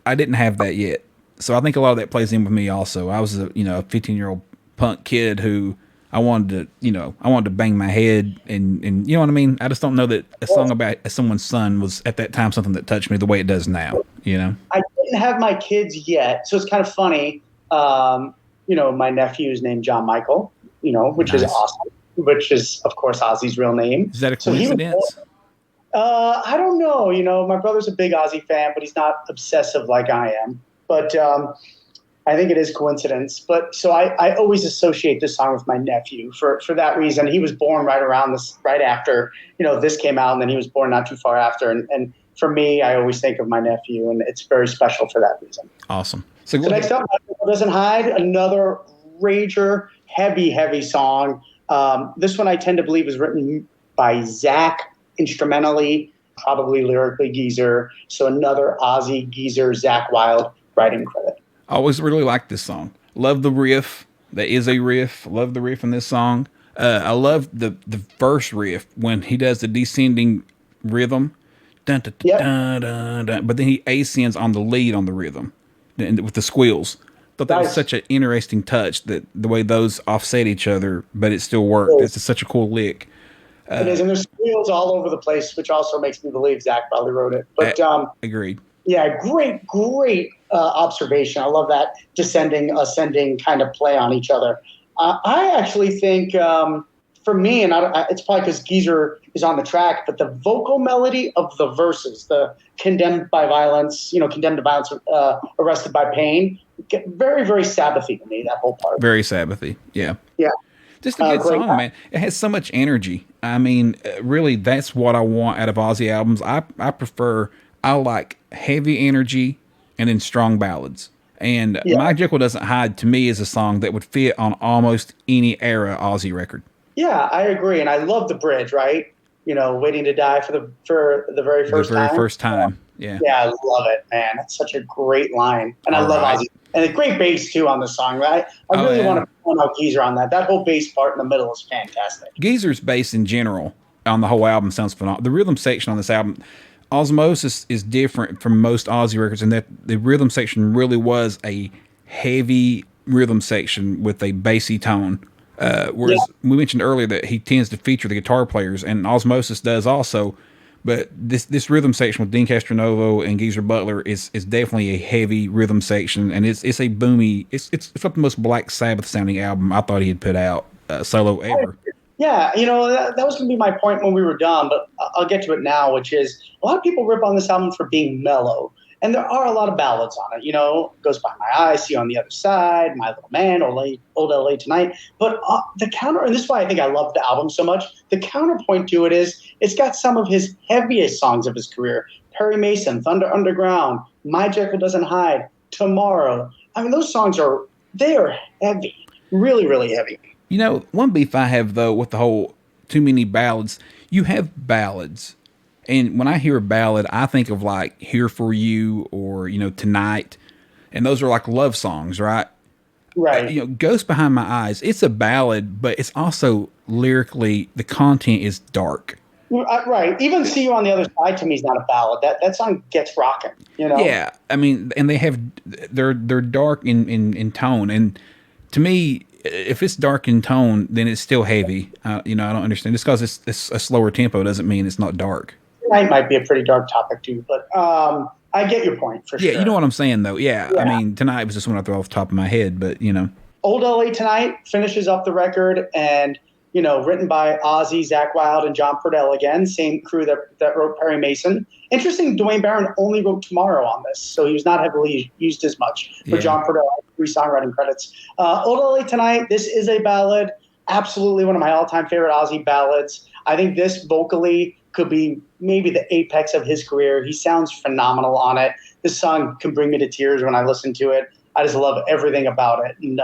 I didn't have that yet. So I think a lot of that plays in with me also. I was a 15-year-old punk kid who I wanted to bang my head and you know what I mean? I just don't know that a song about someone's son was at that time something that touched me the way it does now, I didn't have my kids yet. So it's kind of funny. My nephew is named John Michael, which is awesome, which is, of course, Ozzy's real name. Is that a coincidence? I don't know. My brother's a big Ozzy fan, but he's not obsessive like I am. But I think it is coincidence. But so I always associate this song with my nephew for that reason. He was born right after, this came out, and then he was born not too far after. And for me, I always think of my nephew, and it's very special for that reason. Awesome. So next up, My Jekyll Doesn't Hide, another rager, heavy song. This one I tend to believe was written by Zach instrumentally, probably lyrically Geezer. So another Ozzy, Geezer, Zach Wilde writing credit. I always really liked this song. Love the riff. There is a riff. Love the riff in this song. I love the verse riff when he does the descending rhythm. Dun, dun, dun, dun, dun, dun, but then he ascends on the lead on the rhythm with the squeals. Thought that was such an interesting touch, that the way those offset each other, but it still worked. It's such a cool lick. It is, and there's squeals all over the place, which also makes me believe Zach probably wrote it. But agreed. Yeah, great observation. I love that descending, ascending kind of play on each other. I actually think, for me, and it's probably because Geezer is on the track, but the vocal melody of the verses, the condemned by violence, condemned to violence, arrested by pain, very, very Sabbathy to me, that whole part. Very Sabbathy, yeah. Yeah. Just a good song, man. It has so much energy. I mean, really, that's what I want out of Ozzy albums. I like heavy energy and then strong ballads. And My Jekyll Doesn't Hide, to me, is a song that would fit on almost any era Ozzy record. Yeah, I agree. And I love the bridge, right? Waiting to die for the very first time. The very first time, yeah. Yeah, I love it, man. That's such a great line. And I love Ozzy. And a great bass, too, on the song, right? I really want to point out Geezer on that. That whole bass part in the middle is fantastic. Geezer's bass in general on the whole album sounds phenomenal. The rhythm section on this album, Ozzmosis, is different from most Ozzy records in that the rhythm section really was a heavy rhythm section with a bassy tone. Whereas we mentioned earlier that he tends to feature the guitar players, and Ozzmosis does also. But this rhythm section with Dean Castronovo and Geezer Butler is definitely a heavy rhythm section, and it's a boomy. It's the most Black Sabbath sounding album I thought he had put out solo ever. Yeah, that was going to be my point when we were done, but I'll get to it now, which is a lot of people rip on this album for being mellow. And there are a lot of ballads on it, Goes By My Eyes, See You on the Other Side, My Little Man, Old LA Tonight. But the counter, and this is why I think I love the album so much, the counterpoint to it is it's got some of his heaviest songs of his career. Perry Mason, Thunder Underground, My Jekyll Doesn't Hide, Tomorrow. I mean, those songs are heavy, really, really heavy. One beef I have, though, with the whole too many ballads, you have ballads. And when I hear a ballad, I think of like Here For You or, Tonight. And those are like love songs, right? Right. Ghost Behind My Eyes, it's a ballad, but it's also lyrically, the content is dark. Right. Even See You on the Other Side to me is not a ballad. That song gets rocking, Yeah. I mean, and they're dark in tone. And to me, if it's dark in tone, then it's still heavy. I don't understand. Just because it's a slower tempo doesn't mean it's not dark. Tonight might be a pretty dark topic too, but I get your point for sure. Yeah, you know what I'm saying though. Yeah, I mean, Tonight was just one I throw off the top of my head, but Old LA Tonight finishes up the record, and written by Ozzy, Zach Wilde, and John Purdell again, same crew that wrote Perry Mason. Interesting, Dwayne Barron only wrote Tomorrow on this, so he was not heavily used as much. For John Purdell, 3 songwriting credits. Old LA Tonight, this is a ballad, absolutely one of my all-time favorite Ozzy ballads. I think this vocally could be maybe the apex of his career. He sounds phenomenal on it. This song can bring me to tears when I listen to it. I just love everything about it. And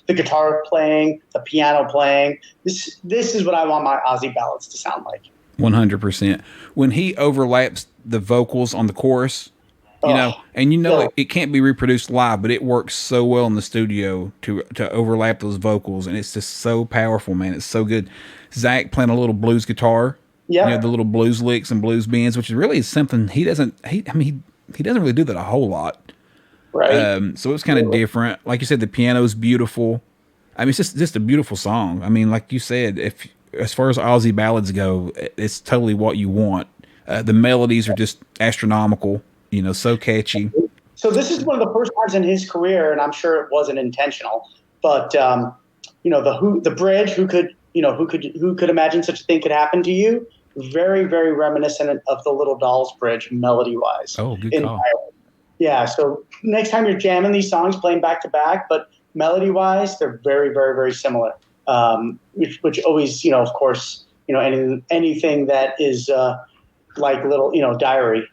the guitar playing, the piano playing. This is what I want my Ozzy ballads to sound like. 100%. When he overlaps the vocals on the chorus, and it can't be reproduced live, but it works so well in the studio to overlap those vocals, and it's just so powerful, man. It's so good. Zach playing a little blues guitar, the little blues licks and blues bends, which is really something he doesn't really do that a whole lot. Right. So it's kind of different. Like you said, the piano's beautiful. I mean, it's just a beautiful song. I mean, like you said, as far as Ozzy ballads go, it's totally what you want. The melodies are just astronomical. So catchy. So this is one of the first times in his career, and I'm sure it wasn't intentional, but the bridge, who could imagine such a thing could happen to you? Very, very reminiscent of the Little Dolls bridge, melody wise. Oh, good call. Yeah. So next time you're jamming these songs, playing back to back, but melody wise, they're very, very, very similar. Which always, of course, anything that is like little, diary,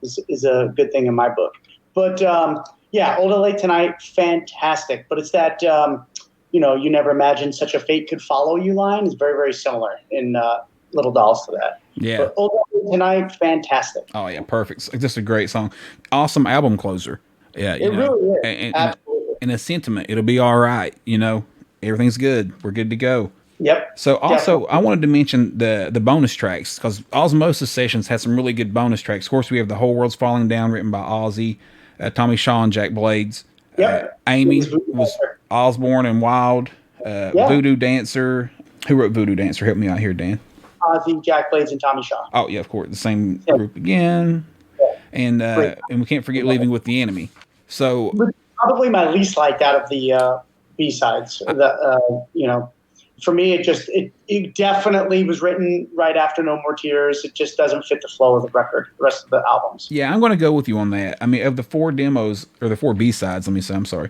is a good thing in my book. But Old LA Tonight, fantastic. But it's that, you never imagined such a fate could follow you line is very, very similar in Little Dolls to that. Yeah. But Old LA Tonight, fantastic. Oh, yeah, perfect. It's just a great song. Awesome album closer. Yeah, it really is. Absolutely. And a sentiment, it'll be all right. Everything's good. We're good to go. Yep. So also, I wanted to mention the bonus tracks, because Ozzmosis Sessions has some really good bonus tracks. Of course, we have The Whole World's Falling Down, written by Ozzy, Tommy Shaw and Jack Blades. Yep. Amy was Osborne and Wild. Voodoo Dancer. Who wrote Voodoo Dancer? Help me out here, Dan. Ozzy, Jack Blades, and Tommy Shaw. Oh, yeah, of course. The same group again. Yeah. And we can't forget Leaving with the Enemy. So probably my least liked out of the B-sides. For me, it definitely was written right after No More Tears. It just doesn't fit the flow of the record, the rest of the albums. Yeah, I'm going to go with you on that. I mean, of the 4 demos, or the 4 B-sides, let me say, I'm sorry.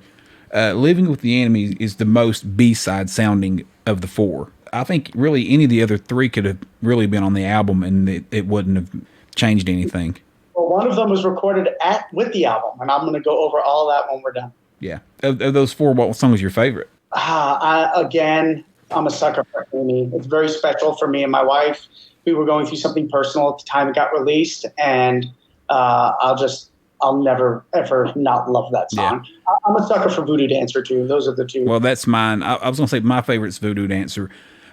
Living with the Enemy is the most B-side sounding of the 4. I think really any of the other 3 could have really been on the album, and it wouldn't have changed anything. Well, one of them was recorded with the album, and I'm going to go over all that when we're done. Yeah. Of those 4, what song was your favorite? I'm a sucker for Amy. It's very special for me and my wife. We were going through something personal at the time it got released, and I'll never, ever not love that song. Yeah. I'm a sucker for Voodoo Dancer, too. Those are the 2. Well, that's mine. I was going to say my favorite's Voodoo Dancer.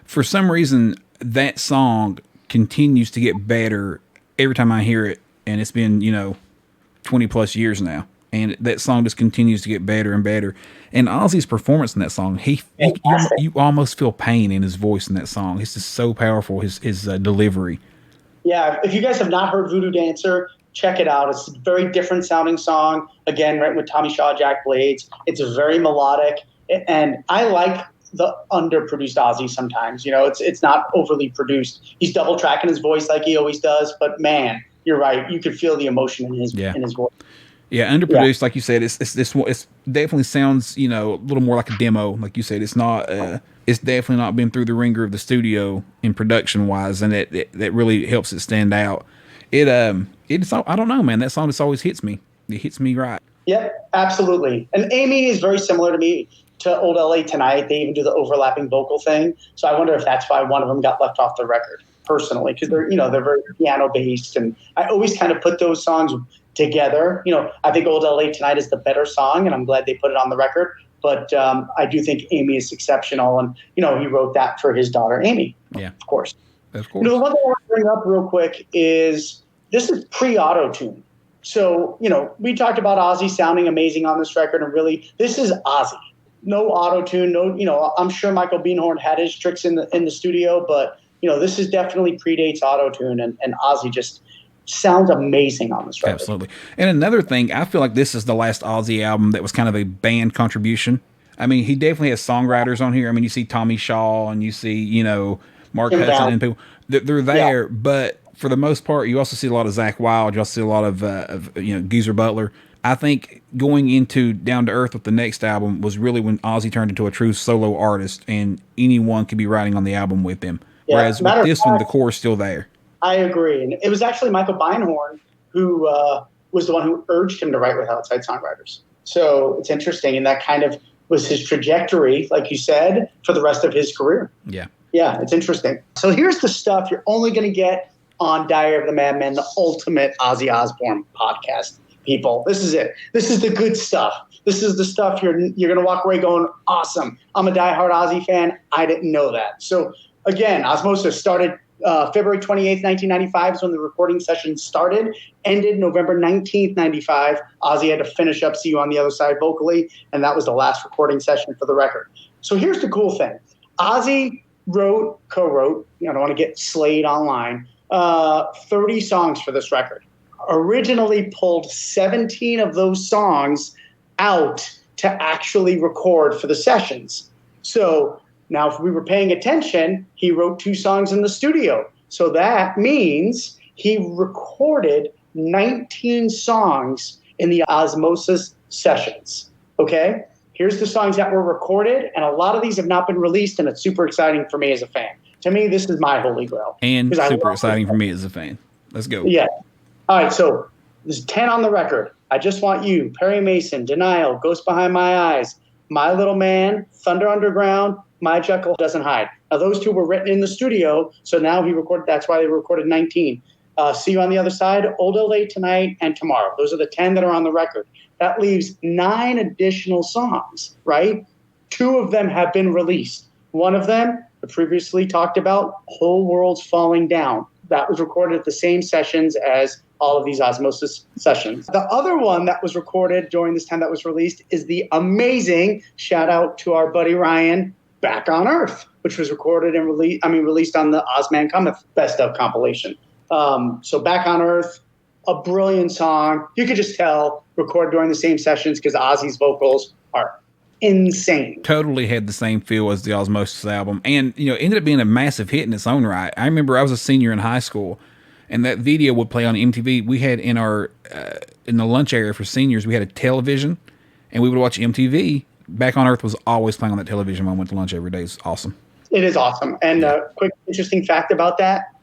For some reason, that song continues to get better every time I hear it, and it's been, 20-plus years now. And that song just continues to get better and better. And Ozzy's performance in that song, you almost feel pain in his voice in that song. It's just so powerful, his delivery. Yeah, if you guys have not heard Voodoo Dancer, check it out. It's a very different sounding song. Again, right with Tommy Shaw, Jack Blades. It's very melodic. And I like the underproduced Ozzy sometimes. It's not overly produced. He's double tracking his voice like he always does. But man, you're right. You could feel the emotion in his voice. Yeah, underproduced, like you said. It's definitely sounds, a little more like a demo. Like you said, it's not. It's definitely not been through the ringer of the studio in production wise, and that really helps it stand out. It's I don't know, man. That song just always hits me. It hits me right. Yep, absolutely. And Amy is very similar to me to Old LA Tonight. They even do the overlapping vocal thing. So I wonder if that's why one of them got left off the record. Personally, because they're very piano based, and I always kind of put those songs together. I think Old LA Tonight is the better song, and I'm glad they put it on the record. But I do think Amy is exceptional, and he wrote that for his daughter Amy. Yeah, of course. Of course. The one thing I want to bring up real quick is this is pre-auto tune. So we talked about Ozzy sounding amazing on this record, and really this is Ozzy. No auto tune. No, I'm sure Michael Beinhorn had his tricks in the studio, but this is definitely predates auto-tune, and Ozzy just sounds amazing on this record. Absolutely. And another thing, I feel like this is the last Ozzy album that was kind of a band contribution. I mean, he definitely has songwriters on here. I mean, you see Tommy Shaw and you see, Mark Hudson and people. They're there, but for the most part, you also see a lot of Zakk Wylde. You also see a lot of Geezer Butler. I think going into Down to Earth with the next album was really when Ozzy turned into a true solo artist, and anyone could be writing on the album with him. Yeah, whereas with this one, the core is still there. I agree. And it was actually Michael Beinhorn who was the one who urged him to write with outside songwriters. So it's interesting. And that kind of was his trajectory, like you said, for the rest of his career. Yeah. Yeah, it's interesting. So here's the stuff you're only going to get on Diary of the Madman, the ultimate Ozzy Osbourne podcast, people. This is it. This is the good stuff. This is the stuff you're going to walk away going, awesome. I'm a diehard Ozzy fan. I didn't know that. So again, Ozzmosis started February 28th, 1995 is when the recording session started, ended November 19th, 95. Ozzy had to finish up See You on the Other Side vocally, and that was the last recording session for the record. So here's the cool thing. Ozzy co-wrote, I don't want to get slayed online, 30 songs for this record. Originally pulled 17 of those songs out to actually record for the sessions. So now if we were paying attention, he wrote 2 songs in the studio. So that means he recorded 19 songs in the Ozzmosis sessions. Okay? Here's the songs that were recorded, and a lot of these have not been released, and it's super exciting for me as a fan. To me, this is my holy grail. And super exciting for me as a fan. Let's go. Yeah. All right, so there's 10 on the record. I Just Want You, Perry Mason, Denial, Ghost Behind My Eyes, My Little Man, Thunder Underground, My Jekyll Doesn't Hide. Now, those 2 were written in the studio, so now that's why they recorded 19. See You on the Other Side, Old LA Tonight, and Tomorrow. Those are the 10 that are on the record. That leaves 9 additional songs, right? 2 of them have been released. One of them, the previously talked about, Whole World's Falling Down. That was recorded at the same sessions as all of these Ozzmosis sessions. The other one that was recorded during this time that was released is the amazing, shout out to our buddy Ryan, Back on Earth, which was recorded and released on the Ozman Cometh Best Of compilation. So Back on Earth, a brilliant song. You could just tell, recorded during the same sessions because Ozzy's vocals are insane. Totally had the same feel as the Ozzmosis album, and ended up being a massive hit in its own right. I remember I was a senior in high school, and that video would play on MTV. We had in our in the lunch area for seniors, we had a television, and we would watch MTV. Back on Earth was always playing on that television when I went to lunch every day. It's awesome. It is awesome. And a quick interesting fact about that,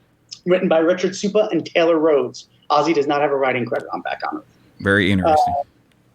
written by Richard Supa and Taylor Rhodes. Ozzy does not have a writing credit on Back on Earth. Very interesting.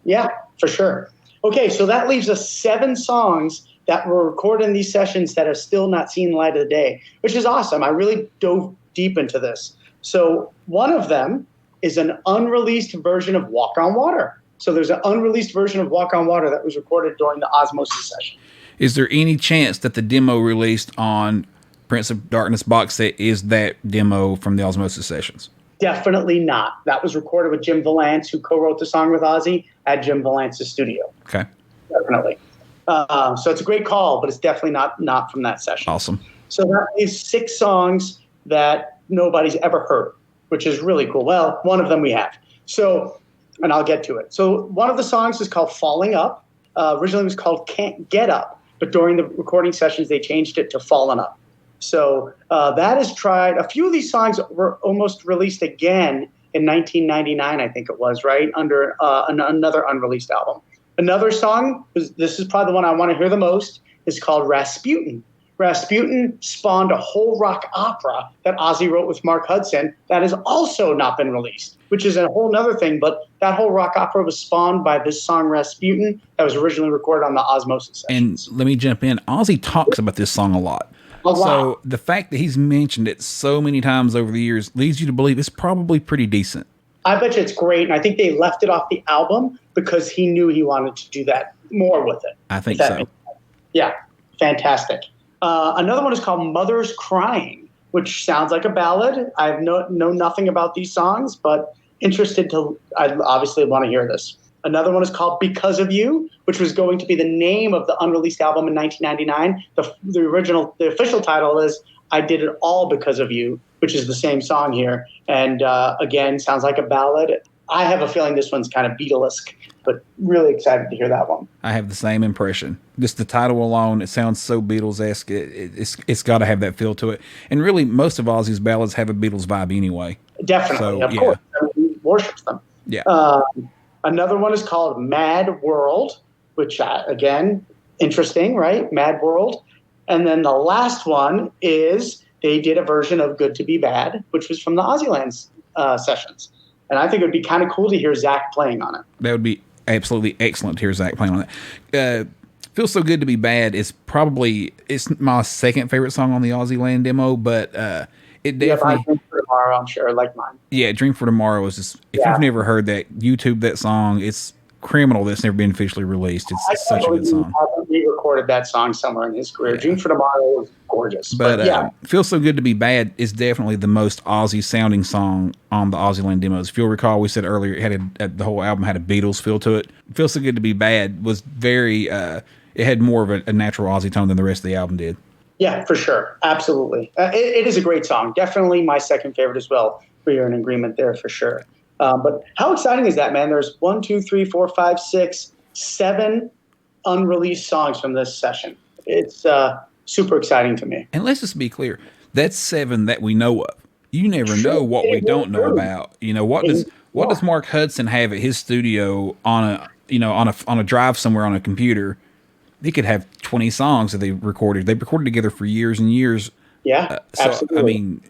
Yeah, for sure. Okay, so that leaves us 7 songs that were recorded in these sessions that have still not seen the light of the day, which is awesome. I really dove deep into this. So one of them is an unreleased version of Walk on Water. So there's an unreleased version of Walk on Water that was recorded during the Ozzmosis session. Is there any chance that the demo released on Prince of Darkness box set is that demo from the Ozzmosis sessions? Definitely not. That was recorded with Jim Valance, who co-wrote the song with Ozzy at Jim Valance's studio. Okay. Definitely. So it's a great call, but it's definitely not from that session. Awesome. So that leaves 6 songs that nobody's ever heard, which is really cool. Well, one of them we have. So, and I'll get to it. So one of the songs is called Falling Up. Originally it was called Can't Get Up, but during the recording sessions, they changed it to Fallen Up. So that is tried. A few of these songs were almost released again in 1999, I think it was, right, under another unreleased album. Another song, this is probably the one I want to hear the most, is called Rasputin. Rasputin spawned a whole rock opera that Ozzy wrote with Mark Hudson that has also not been released, which is a whole other thing. But that whole rock opera was spawned by this song Rasputin that was originally recorded on the Ozzmosis sessions. And let me jump in. Ozzy talks about this song a lot. So the fact that he's mentioned it so many times over the years leads you to believe it's probably pretty decent. I bet you it's great. And I think they left it off the album because he knew he wanted to do that more with it. I think so. Yeah, fantastic. Another one is called Mother's Crying, which sounds like a ballad. I know nothing about these songs, but I obviously want to hear this. Another one is called Because of You, which was going to be the name of the unreleased album in 1999. The official title is I Did It All Because of You, which is the same song here. And again, sounds like a ballad. I have a feeling this one's kind of Beatlesque, but really excited to hear that one. I have the same impression. Just the title alone, it sounds so Beatles-esque. It's got to have that feel to it. And really, most of Ozzy's ballads have a Beatles vibe anyway. Definitely, of course. He worships them. Yeah. Another one is called Mad World, which, again, interesting, right? Mad World. And then the last one is they did a version of Good to Be Bad, which was from the Ozzyland sessions. And I think it would be kind of cool to hear Zach playing on it. That would be absolutely excellent to hear Zach playing on it. Feels So Good to Be Bad is probably, it's my second favorite song on the Ozzyland demo, but it definitely... Dream for Tomorrow, I'm sure, like mine. Yeah, Dream for Tomorrow is just, if you've never heard that, YouTube that song. It's criminal that's never been officially released. It's such a good song. He recorded that song somewhere in his career. Dream for Tomorrow is gorgeous. But Feels So Good to Be Bad is definitely the most Ozzy sounding song on the Ozzyland demos. If you'll recall, we said earlier it had the whole album had a Beatles feel to it. Feels So Good to Be Bad was very, it had more of a natural Ozzy tone than the rest of the album did. Yeah, for sure. Absolutely. It is a great song. Definitely my second favorite as well. We are in agreement there for sure. But how exciting is that, man? There's 1, 2, 3, 4, 5, 6, 7 unreleased songs from this session. It's super exciting to me. And let's just be clear. That's 7 that we know of. You never know what we don't know about. You know, what does Mark Hudson have at his studio on a drive somewhere on a computer? He could have 20 songs that they recorded. They recorded together for years and years. Yeah, absolutely. I mean,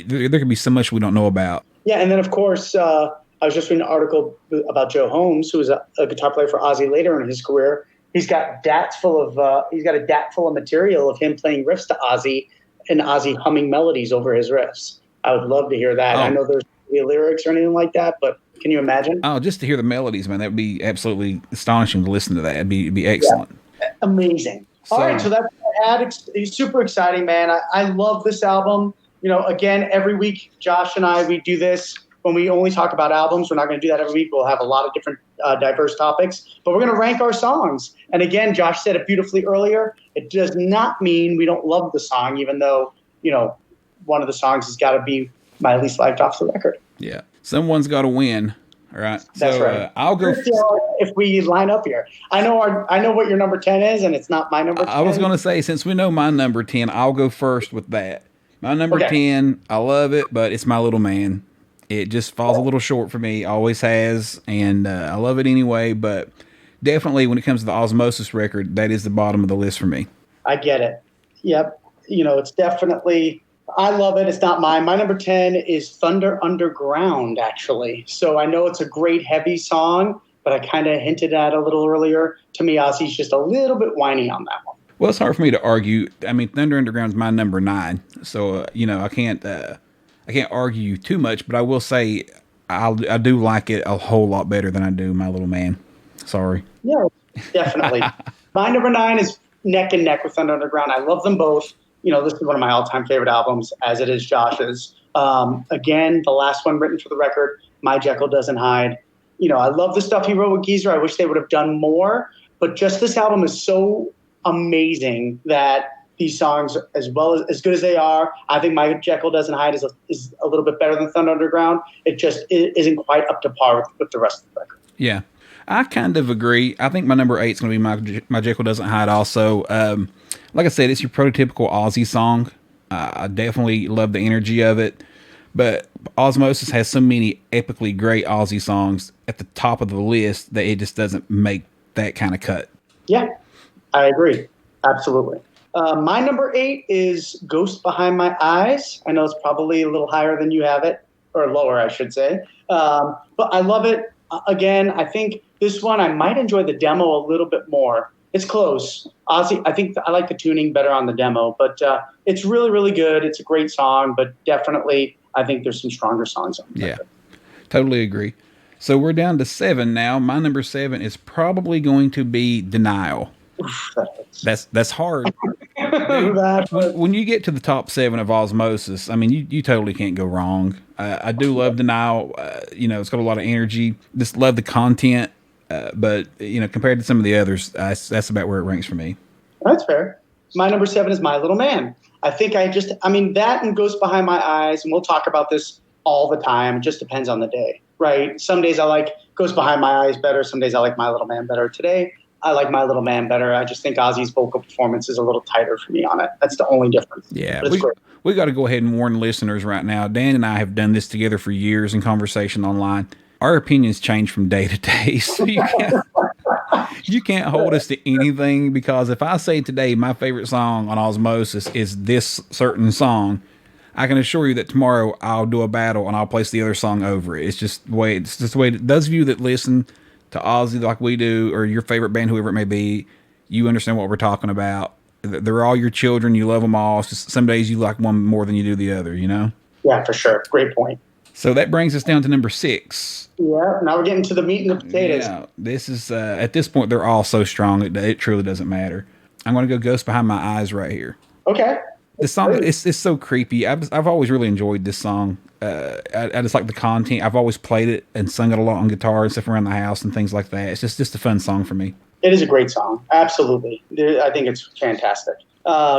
there could be so much we don't know about. Yeah, and then of course, I was just reading an article about Joe Holmes, who was a guitar player for Ozzy later in his career. He's got a DAT full of material of him playing riffs to Ozzy and Ozzy humming melodies over his riffs. I would love to hear that. I know there's no lyrics or anything like that, but can you imagine? Oh, just to hear the melodies, man, that would be absolutely astonishing to listen to that. It'd be excellent. Yeah, amazing. All right, so that's super exciting, man. I love this album. You know, again, every week, Josh and I, we do this when we only talk about albums. We're not going to do that every week. We'll have a lot of different diverse topics, but we're going to rank our songs. And again, Josh said it beautifully earlier. It does not mean we don't love the song, even though, you know, one of the songs has got to be my least liked off the record. Yeah. Someone's got to win. All right. That's right. I'll go if we line up here. I know what your number 10 is, and it's not my number 10. I was going to say, since we know my number 10, I'll go first with that. My number 10, I love it, but it's My Little Man. It just falls a little short for me, always has, and I love it anyway, but definitely when it comes to the Ozzmosis record, that is the bottom of the list for me. I get it. Yep. You know, it's definitely, I love it. It's not mine. My number 10 is Thunder Underground, actually. So I know it's a great heavy song, but I kind of hinted at a little earlier. To me, Ozzy's just a little bit whiny on that one. Well, it's hard for me to argue. I mean, Thunder Underground is my number 9, so you know I can't argue too much. But I will say I do like it a whole lot better than I do My Little Man. Sorry. Yeah, definitely. My number 9 is neck and neck with Thunder Underground. I love them both. You know, this is one of my all-time favorite albums, as it is Josh's. Again, the last one written for the record, My Jekyll Doesn't Hide. You know, I love the stuff he wrote with Geezer. I wish they would have done more, but just this album is so amazing that these songs, as good as they are, I think My Jekyll Doesn't Hide is a little bit better than Thunder Underground. It just isn't quite up to par with the rest of the record. Yeah, I kind of agree. I think my number 8 is going to be My Jekyll Doesn't Hide also. Like I said, it's your prototypical Ozzy song. I definitely love the energy of it. But Ozzmosis has so many epically great Ozzy songs at the top of the list that it just doesn't make that kind of cut. Yeah, I agree. Absolutely. My number 8 is Ghost Behind My Eyes. I know it's probably a little higher than you have it, or lower, I should say. But I love it. Again, I think this one, I might enjoy the demo a little bit more. It's close. Ozzy, I think I like the tuning better on the demo, but it's really, really good. It's a great song, but definitely I think there's some stronger songs on it. Yeah, totally agree. So we're down to 7 now. My number 7 is probably going to be Denial. That's hard. Dude, when you get to the top 7 of Ozzmosis, I mean, you totally can't go wrong. I do love Denial. You know, it's got a lot of energy. Just love the content. But, you know, compared to some of the others, that's about where it ranks for me. That's fair. My number 7 is My Little Man. I think that and Ghost Behind My Eyes, and we'll talk about this all the time. It just depends on the day, right? Some days I like Ghost Behind My Eyes better. Some days I like My Little Man better. Today, I like My Little Man better. I just think Ozzy's vocal performance is a little tighter for me on it. That's the only difference. Yeah, we got to go ahead and warn listeners right now. Dan and I have done this together for years in conversation online. Our opinions change from day to day, so you You can't hold us to anything, because if I say today my favorite song on Ozzmosis is this certain song, I can assure you that tomorrow I'll do a battle and I'll place the other song over it. It's just the way those of you that listen to Ozzy like we do, or your favorite band, whoever it may be, you understand what we're talking about. They're all your children. You love them all. It's just some days you like one more than you do the other, you know? Yeah, for sure. Great point. So that brings us down to number 6. Yeah, now we're getting to the meat and the potatoes. Yeah, this is, at this point, they're all so strong, it truly doesn't matter. I'm going to go Ghost Behind My Eyes right here. Okay. The song, it's so creepy. I've always really enjoyed this song. I just like the content. I've always played it and sung it a lot on guitar and stuff around the house and things like that. It's just a fun song for me. It is a great song. Absolutely. I think it's fantastic.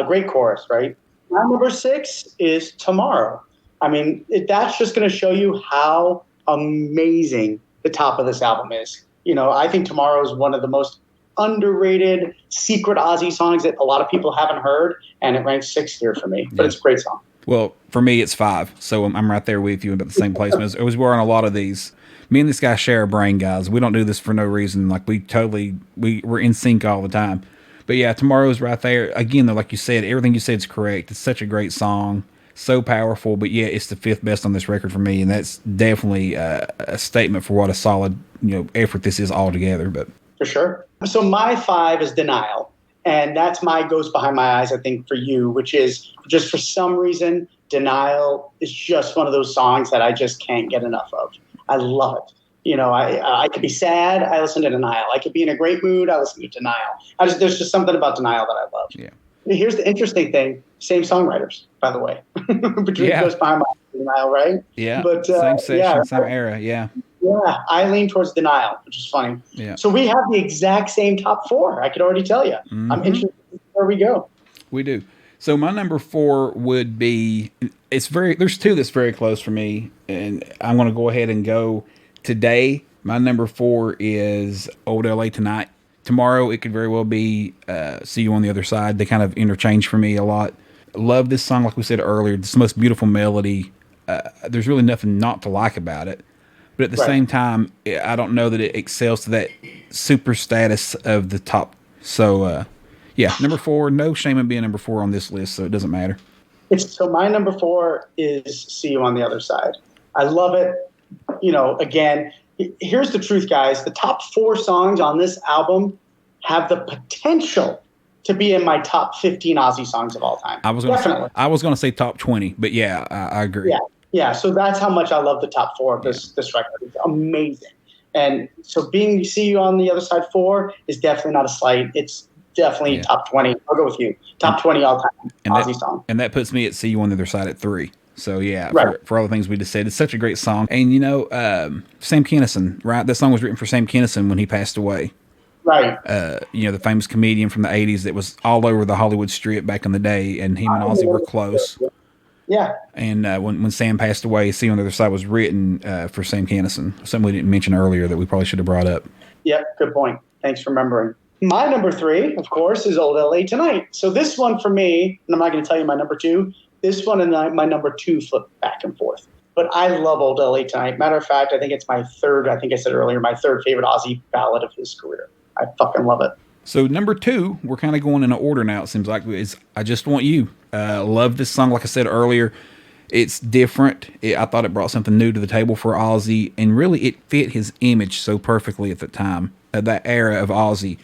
Great chorus, right? My number 6 is Tomorrow. I mean, that's just going to show you how amazing the top of this album is. You know, I think Tomorrow is one of the most underrated secret Ozzy songs that a lot of people haven't heard, and it ranks 6th here for me. But It's a great song. Well, for me, it's 5, so I'm right there with you about the same placement. It was we're on a lot of these. Me and this guy share a brain, guys. We don't do this for no reason. Like, we're in sync all the time. But yeah, Tomorrow's right there. Again, though, like you said, everything you said is correct. It's such a great song. So powerful, but yeah, it's the 5th best on this record for me, and that's definitely a statement for what a solid, effort this is altogether. But for sure. So my 5 is Denial, and that's my Ghost Behind My Eyes, I think, for you, which is just for some reason, Denial is just one of those songs that I just can't get enough of. I love it. You know, I could be sad, I listen to Denial. I could be in a great mood, I listen to Denial. There's just something about Denial that I love. Yeah. Here's the interesting thing. Same songwriters, by the way, between Ghost Behind My Eyes and Denial, right? Yeah, but, same session, same era, yeah. Yeah, I lean towards Denial, which is funny. Yeah. So we have the exact same top 4. I could already tell you. Mm-hmm. I'm interested in where we go. We do. So my number 4 would be, there's 2 that's very close for me, and I'm going to go ahead and go today. My number 4 is Old LA Tonight. Tomorrow, it could very well be See You on the Other Side. They kind of interchange for me a lot. Love this song, like we said earlier. It's the most beautiful melody. There's really nothing not to like about it. But at the same time, I don't know that it excels to that super status of the top. So, yeah, number 4. No shame in being number 4 on this list, so it doesn't matter. So my number 4 is See You on the Other Side. I love it. You know, again, here's the truth, guys. The top 4 songs on this album have the potential to be in my top 15 Ozzy songs of all time. I was going to say top 20, but yeah, I agree. Yeah. So that's how much I love the top 4 of this record. It's amazing. And so being See You on the Other Side 4 is definitely not a slight. It's definitely top 20. I'll go with you. Top 20 all time Ozzy song. And that puts me at See You on the Other Side at 3. So yeah, for all the things we just said, it's such a great song. And Sam Kinison, right? That song was written for Sam Kinison when he passed away. Right. The famous comedian from the 80s that was all over the Hollywood Strip back in the day, and him and Ozzy were close. Yeah. And when Sam passed away, See You on the Other Side was written for Sam Kinison. Something we didn't mention earlier that we probably should have brought up. Yep, good point. Thanks for remembering. My number 3, of course, is Old LA Tonight. So this one for me, and I'm not going to tell you my number 2, this one and my number 2 flip back and forth. But I love Old LA Tonight. Matter of fact, I think it's my 3rd, I think I said earlier, my 3rd favorite Ozzy ballad of his career. I fucking love it. So number 2, we're kind of going in an order now, it seems like, is I Just Want You. Love this song. Like I said earlier, it's different. I thought it brought something new to the table for Ozzy, and really it fit his image so perfectly at the time, that era of Ozzy.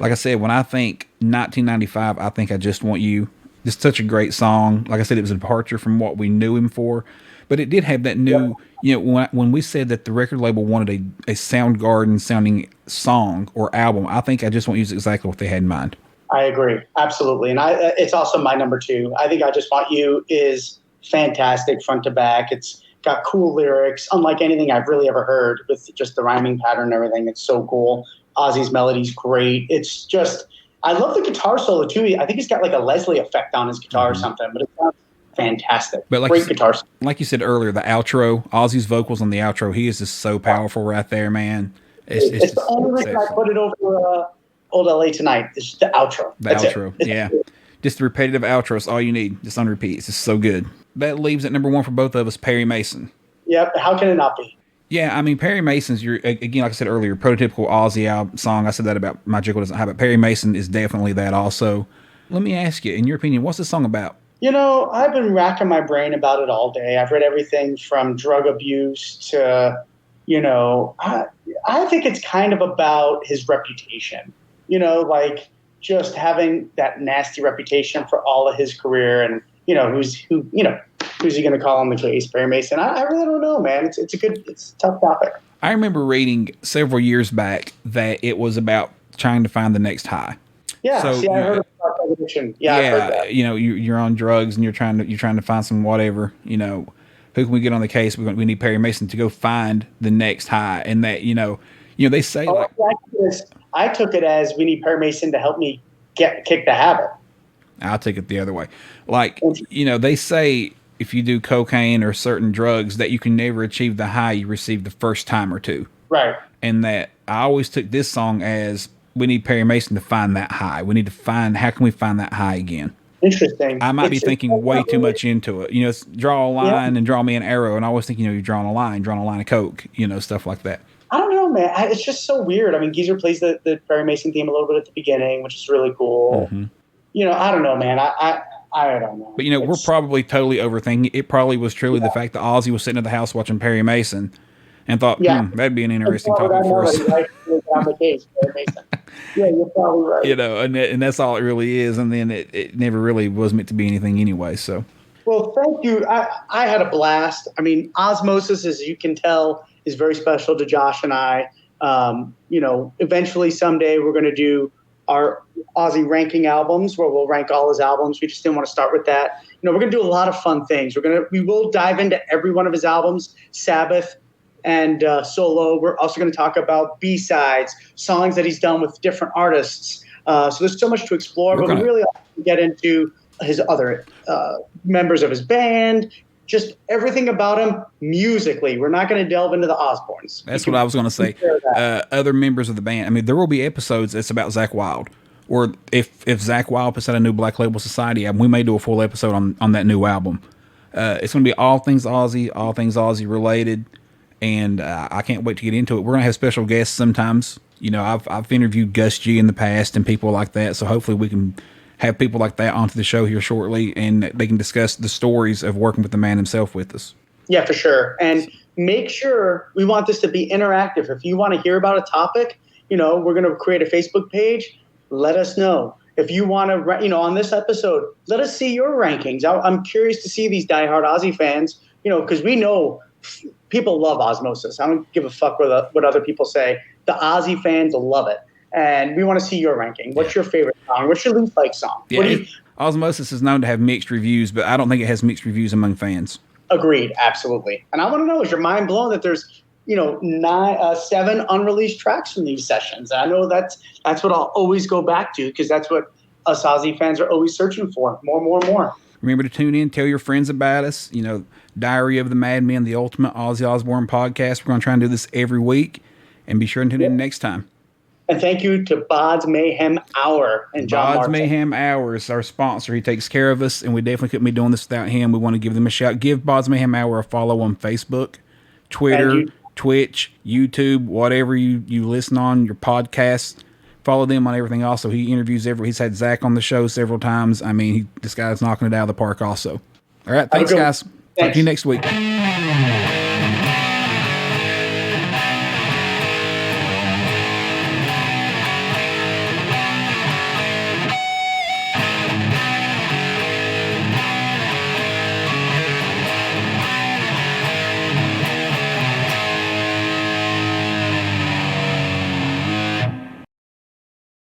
Like I said, when I think 1995, I think I Just Want You. It's such a great song. Like I said, it was a departure from what we knew him for, but it did have that new, when we said that the record label wanted a Soundgarden sounding song or album, I think I Just Want You is exactly what they had in mind. I agree. Absolutely. And it's also my number 2. I think I Just Want You is fantastic front to back. It's got cool lyrics, unlike anything I've really ever heard, with just the rhyming pattern and everything. It's so cool. Ozzy's melody's great. It's just, I love the guitar solo too. I think he's got like a Leslie effect on his guitar or something, but it sounds fantastic. But great guitar solo. Like you said earlier, the outro, Ozzy's vocals on the outro, he is just so powerful right there, man. It's the only reason I put it over Old LA Tonight. It's the outro. That's outro, yeah. Just the repetitive outro is all you need, just on repeat. It's just so good. That leaves at number 1 for both of us, Perry Mason. Yep, how can it not be? Yeah, I mean Perry Mason's your again, like I said earlier, prototypical song. I said that about My Jekyll Doesn't Hide, but Perry Mason is definitely that also. Let me ask you, in your opinion, what's the song about? I've been racking my brain about it all day. I've read everything from drug abuse to, I think it's kind of about his reputation, like just having that nasty reputation for all of his career and, who's he going to call on the case, Perry Mason? I really don't know, man. It's a tough topic. I remember reading several years back that it was about trying to find the next high. Yeah, So, see, I heard about that addiction. Yeah, I've heard that. You're on drugs and you're trying to find some whatever. Who can we get on the case? We need Perry Mason to go find the next high, and that they say like I took it as we need Perry Mason to help me kick the habit. I'll take it the other way. Like they say if you do cocaine or certain drugs that you can never achieve the high you received the first time or two. Right. And that I always took this song as we need Perry Mason to find that high. We need to find how can we find that high again. Interesting. I might be thinking way too much into it. It's draw a line and draw me an arrow, and I always think you're drawing a line of coke, stuff like that. I don't know, man. It's just so weird. I mean, Geezer plays the Perry Mason theme a little bit at the beginning, which is really cool. Mm-hmm. I don't know, man. I don't know. But we're probably totally overthinking. It probably was truly the fact that Ozzy was sitting at the house watching Perry Mason and thought, that'd be an interesting topic for us. Yeah, you're probably right. And that's all it really is. And then it never really was meant to be anything anyway. So, well, thank you. I had a blast. I mean, Ozzmosis, as you can tell, is very special to Josh and I. Eventually someday we're going to do our Ozzy ranking albums where we'll rank all his albums. We just didn't want to start with that. We're going to do a lot of fun things. We will dive into every one of his albums, Sabbath and solo. We're also going to talk about B-sides, songs that he's done with different artists. So there's so much to explore, but we really get into his other members of his band, just everything about him musically. We're not going to delve into the Osbournes. That's what I was going to say. Other members of the band. I mean, there will be episodes that's about Zakk Wylde. Or if Zakk Wylde puts out a new Black Label Society album, we may do a full episode on that new album. It's going to be all things Ozzy related. And I can't wait to get into it. We're going to have special guests sometimes. I've interviewed Gus G in the past and people like that. So hopefully we can have people like that onto the show here shortly, and they can discuss the stories of working with the man himself with us. Yeah, for sure. And make sure we want this to be interactive. If you want to hear about a topic, we're going to create a Facebook page. Let us know. If you want to, on this episode, let us see your rankings. I'm curious to see these diehard Ozzy fans, because we know people love Ozzmosis. I don't give a fuck what other people say. The Ozzy fans love it. And we want to see your ranking. What's your favorite song? What's your least liked song? Yeah, Ozzmosis is known to have mixed reviews, but I don't think it has mixed reviews among fans. Agreed, absolutely. And I want to know, is your mind blown that there's 7 unreleased tracks from these sessions? I know that's what I'll always go back to, because that's what us Ozzy fans are always searching for. More. Remember to tune in, tell your friends about us. Diary of the Madmen, the ultimate Ozzy Osbourne podcast. We're going to try and do this every week, and be sure to tune in next time. And thank you to Bod's Mayhem Hour and John Bod's Martin. Mayhem Hour is our sponsor. He takes care of us, and we definitely couldn't be doing this without him. We want to give them a shout. Give Bod's Mayhem Hour a follow on Facebook, Twitter, Twitch, YouTube, whatever you listen on, your podcast. Follow them on everything also. He interviews he's had Zakk on the show several times. I mean, this guy's knocking it out of the park also. All right, thanks, guys. Talk to you next week.